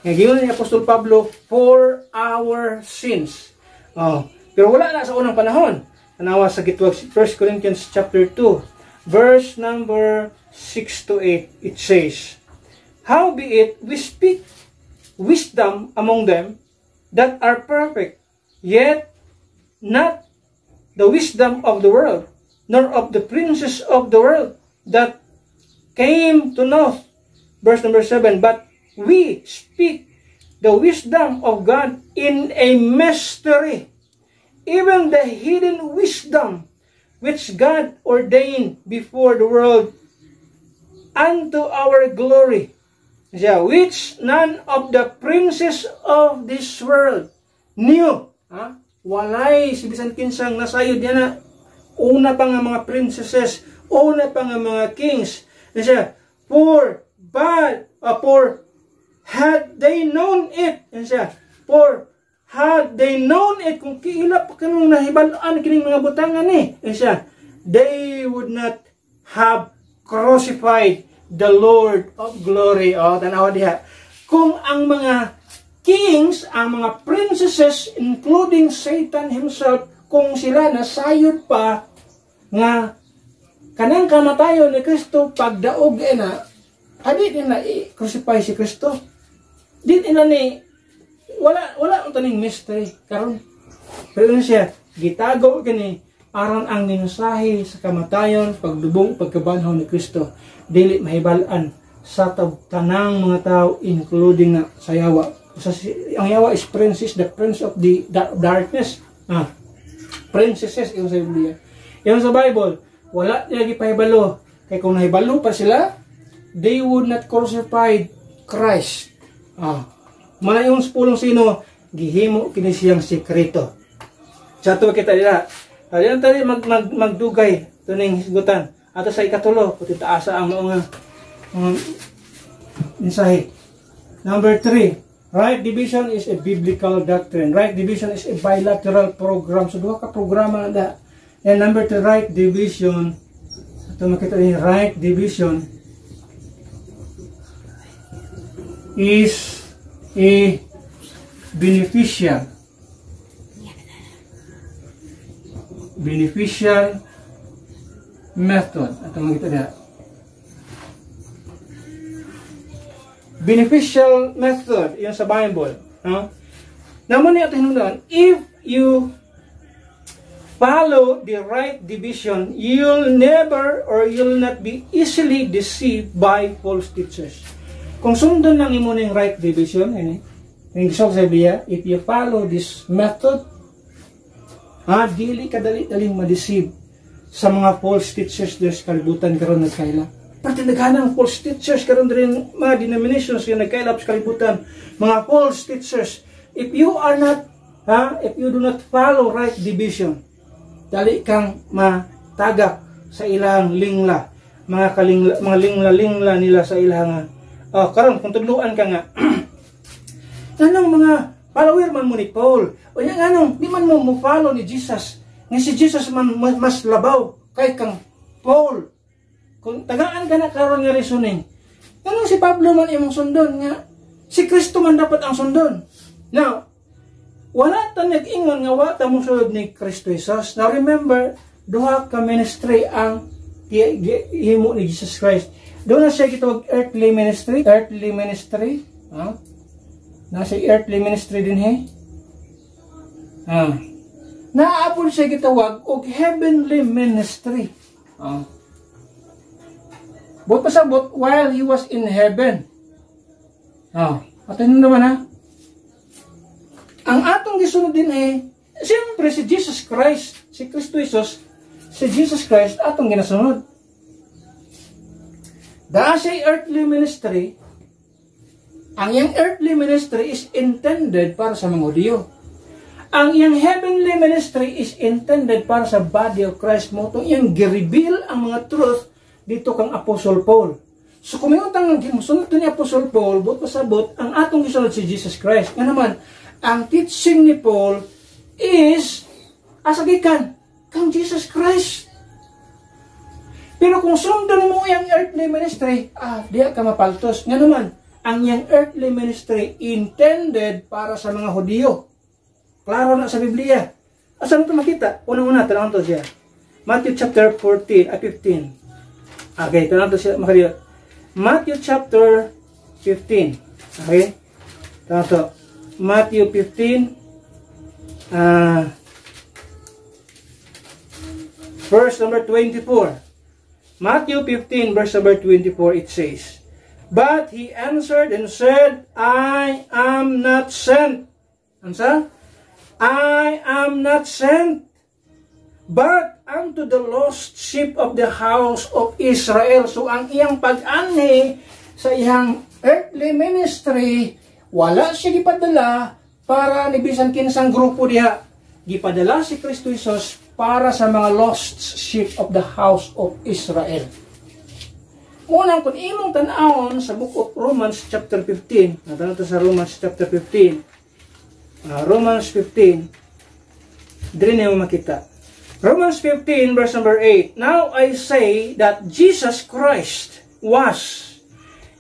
Ngayon ni Apostol Pablo, for our sins. Pero wala na sa unang panahon. Tanawa sa gitwag 1 Corinthians chapter 2, verse number 6 to 8, it says, Howbeit we speak wisdom among them that are perfect, yet not the wisdom of the world, nor of the princes of the world that came to know. Verse number 7, but we speak the wisdom of God in a mystery, even the hidden wisdom which God ordained before the world unto our glory, which none of the princes of this world knew. Walay si bisan kinsang nasayod niya na una pa nga mga princesses, una pa nga mga kings. For had they known it, had they known it, kung kiila pa kanong nahibalaan kining mga butangan they would not have crucified the Lord of glory. Tanawa diha. Kung ang mga kings, ang mga princesses, including Satan himself, kung sila nasayod pa nga kanang kamatayon ni Kristo pagdaog na hadi din na i-crucify si Kristo. Di na ni wala taning mystery karon. Pero siya gitago kini aron ang mensahe sa kamatayon, pagdubong, pagkabanhaw ni Kristo dili mahibal-an sa tanang mga tao, including na sa yawa. Ang yawa is princess, the prince of the darkness. Princesses yung sa Biblia. Yung sa Bible, wala nila gipahibalo. Kaya kung nahibalo pa sila, they would not crucify Christ. Malayong pulong sino, gihimo kini siyang sekreto. Sa ito kita nila. Ayan tayo magdugay ito ning higutan. Ato sa ikatulo, kuti taasa ang mga mensahe. Number 3. Right division is a biblical doctrine. Right division is a bilateral program. So, duha ka programa na. And number 2, right division. Ito makita niyo, right division is a beneficial method. Ito makita niyo. beneficial method yun sa Bible. No? Naman niya tinundan, if you follow the right division, you'll never or you'll not be easily deceived by false teachers. Kung sundon lang imo ng right division, yung gusto ko sabihin, if you follow this method, dili ka daling ma-deceive sa mga false teachers des kalibutan karon nagkaila. Pati naghanang false teachers karon rin mga denominations yung nagkailap sa kalibutan, mga false teachers. If you are not, if you do not follow right division, dali kang matagak sa ilang lingla, mga lingla nila sa ilang karon kung tudluan ka nga anong mga follower man mo ni Paul o yang anong di man mo follow ni Jesus nga si Jesus man mas labaw kay kang Paul kung tagaan ka na karon nga reasoning anong si Pablo man imong sundon nga si Kristo man dapat ang sundon. Now wala ta nag-ingon nga wa ta mo sulod ni Kristo Jesus. Now remember, duha ka ministry ang himo ni Jesus Christ. Doon na siya gitawag earthly ministry. Earthly ministry. Nasa earthly ministry din naapon siya gitawag og heavenly ministry. But pasabot while he was in heaven. Atin naman ang atong gisunod din siyempre si Jesus Christ, si Kristo Jesus, si Jesus Christ atong ginasunod. Dahil sa earthly ministry, ang iyang earthly ministry is intended para sa mga Hudyo. Ang iyang heavenly ministry is intended para sa body of Christ mo. Itong iyang gi-reveal ang mga truth dito kang Apostle Paul. So kung mayroon tang gimusunod ni Apostle Paul, but pasabot, ang atong gisunod si Jesus Christ. Nga naman, ang teaching ni Paul is asagikan kang Jesus Christ. Pero kung sundan mo yung earthly ministry, diya ka mapaltos. Nga naman, ang yung earthly ministry intended para sa mga Hudyo. Klaro na sa Biblia. Asan ito makita? Unang-una, tanong to siya. Matthew chapter 15. Okay, tanong to siya. Matthew chapter 15. Okay? Tanong to. Matthew 15, verse number 24. Matthew 15, verse number 24, it says, But he answered and said, I am not sent. Ansa? I am not sent, but unto the lost sheep of the house of Israel. So ang iyang pag-ani sa iyang earthly ministry, wala siya gipadala para ni bisan kinsang grupo diha. Gipadala si Kristo Jesus para sa mga lost sheep of the house of Israel. Unang kung imong tan-awon sa book of Romans chapter 15. Natanong to sa Romans chapter 15. Romans 15. Dili niyo makita. Romans 15 verse number 8. Now I say that Jesus Christ was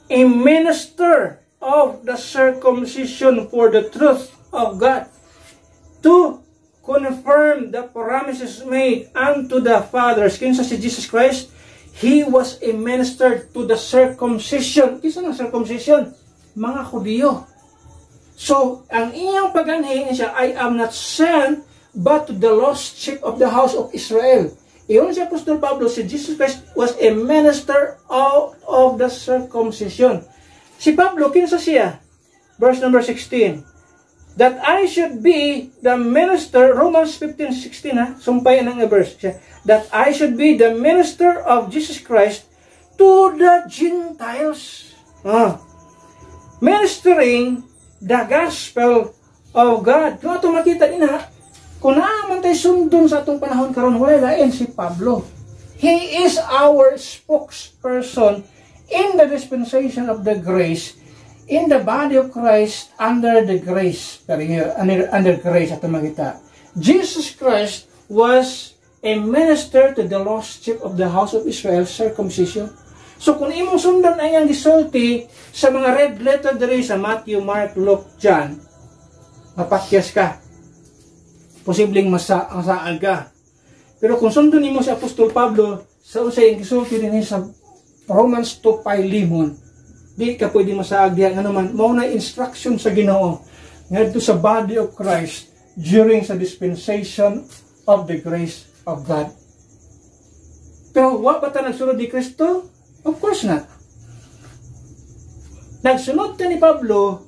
a minister of the circumcision for the truth of God, to confirm the promises made unto the fathers. Kinsa si Jesus Christ, He was a minister to the circumcision. Kinsa ng circumcision? Mga Hudyo. So, ang iyang paganhi siya, I am not sent, but to the lost sheep of the house of Israel. Iyon si Apostol Pablo, si Jesus Christ was a minister of the circumcision. Si Pablo, kinsa siya? Verse number 16. That I should be the minister, Romans 15:16, sumpay ng verse siya. That I should be the minister of Jesus Christ to the Gentiles. Ministering the gospel of God. Kung ito makita din kung naaman tayo sundon sa atong panahon karon, wala lain si Pablo. He is our spokesperson in the dispensation of the grace, in the body of Christ, under the grace, under grace ato makita. Jesus Christ was a minister to the lost sheep of the house of Israel, circumcision. So kung imong sundan ay ang gisulti sa mga red letter diri sa Matthew, Mark, Luke, John, mapakyas ka. Posibleng masaag ka. Pero kung sundan nimo si Apostol Pablo sa usay ang gisulti din sa Romans 2:5, Di ka pwede masaag diha nga naman mao na instruction sa Ginoo ngadto sa body of Christ during sa dispensation of the grace of God. Pero wa ba ta nagsunod ni Kristo? Of course not. Nagsunod ka ni Pablo,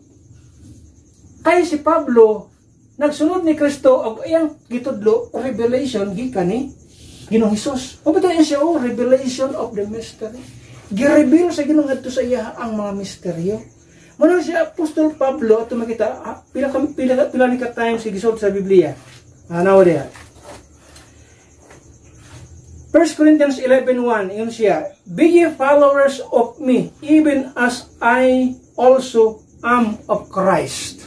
kay si Pablo nagsunod ni Kristo og iyang gitudlo revelation gikan ni Ginoong Hesus. O ba tayo siya revelation of the mystery. Gireveal sa Ginoo ngadto sa iya ang mga misteryo. Muna si Apostol Pablo ato makita pila ni ka times gisulti sa Biblia. Anaw diha. 1 Corinthians 11:1 yun siya. Be ye followers of me, even as I also am of Christ.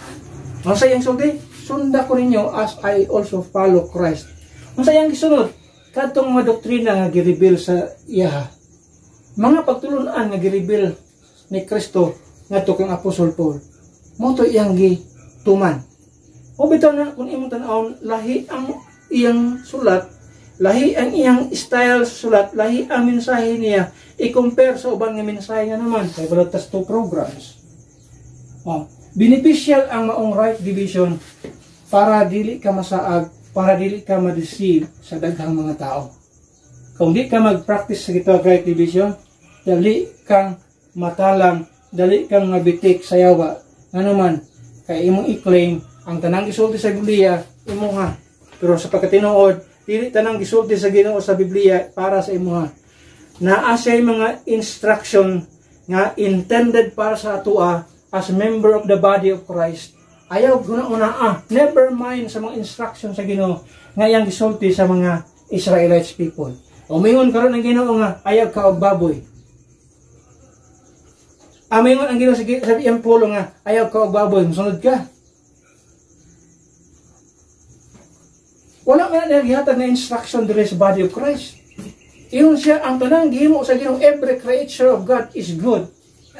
Ano sa iyang sulti? Sunda ko ninyo as I also follow Christ. Ano sa iyang gisunod? Kadtong mga doktrina nga gireveal sa iya. Mga pagtulunan nga gireveal ni Kristo ngadto kang Apostol Paul. Mao to iyang gituman. O bitaw na kung imong tan-awon lahi ang iyang sulat, lahi ang iyang style sa sulat, lahi ang mensahe niya i-compare sa ubang nga mensahe nga naman kay balatas to programs. Beneficial ang maong right division para dili ka masaag, para dili ka ma-deceive sa daghang mga tao. Kung di ka mag-practice sa gitawag right division, dali kang matalang, dali kang mabitik sa yawa. Nga naman, kay imong i-claim ang tanang gisulti sa Biblia, imuha. Pero sa pagkatinuod, dili tanang gisulti sa Ginoo sa Biblia para sa imuha. Naa siya mga instruction nga intended para sa atua as member of the body of Christ. Ayaw guna-una never mind sa mga instruction sa Ginoo nga iyang gisulti sa mga Israelites people. Umingon karon ang Ginoo nga ayaw ka og baboy. Amingon ang Ginoo sa iyang pulo nga ayaw ka og baboy, musunod ka. Wala man na gihatag na instruction diri sa body of Christ. Iyon siya ang tanang gihimo sa Ginoo, every creature of God is good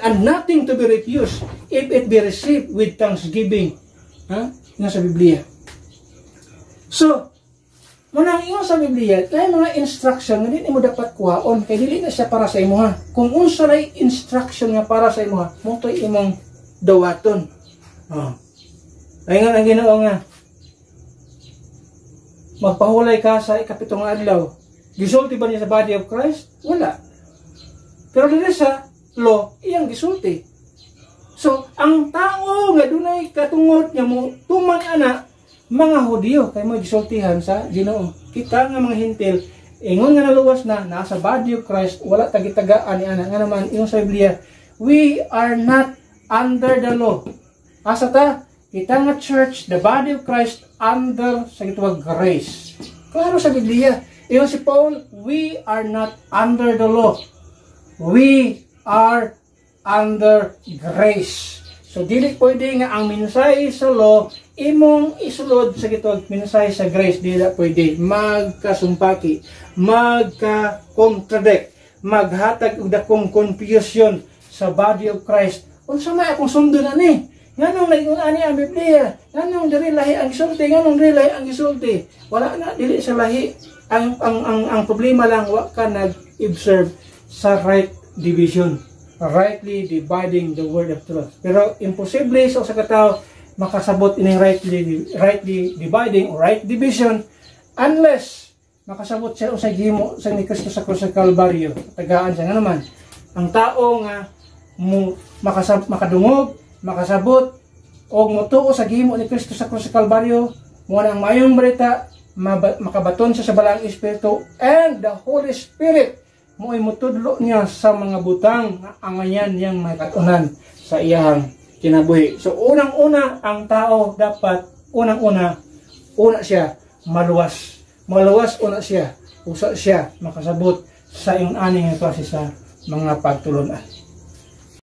and nothing to be refused if it be received with thanksgiving. Nga sa Biblia. So, muna ang ingon sa Biblia, kaya mga instruction nga hindi mo dapat kuhaon, kaya dili na siya para sa imuha. Kung unsa na instruction nga para sa imuha, mo to imong dawaton. Ayun ang Ginoo nga, magpahulay ka sa ikapitong adlaw. Gisulti ba niya sa body of Christ? Wala. Pero dito sa law, iyang gisulti. So, ang tao nga dunay katungod nga mo tuman ana mga Hudyo kay mo gisultihan sa Ginoo. Kita nga mga hintil, ingon nga naluwas na nasa body of Christ, wala tagitagaan ni ana nga naman ingon sa Biblia, we are not under the law. Asa ta? Kita nga church, the body of Christ under sa gitawag grace. Klaro sa Biblia. Ingon si Paul, we are not under the law. We are under grace. So, dili pwede nga ang mensahe sa law, imong isulod sa gitawag mensahe sa grace. Dili pwede magkasumpaki, magka-contradict, maghatag og dakong confusion sa body of Christ. Unsa may akong sundo na ni? Nganong nag-ingon ani ang Biblia? Nganong diri lahi ang gisulti? Nganong diri lahi ang gisulti? Wala na dili sa lahi. Ang problema lang wa ka nag-observe sa right division, rightly dividing the word of truth. Pero imposible sa katao makasabot ining rightly dividing or right division unless makasabot siya sa gihimo sa ni Kristo sa krus sa Kalbaryo. Tagaan siya nga naman ang tao nga makadungog, makasabot o motuo sa gihimo ni Kristo sa krus sa Kalbaryo, mo ang mayong balita, makabaton siya sa balang Espiritu and the Holy Spirit mo ay mutudlo niya sa mga butang nga angayan niyang may katunan sa iyang kinabuhi. So unang-una ang tao dapat una siya maluwas. Maluwas una siya. Usa siya makasabot sa iyong aning klase sa mga pagtulunan.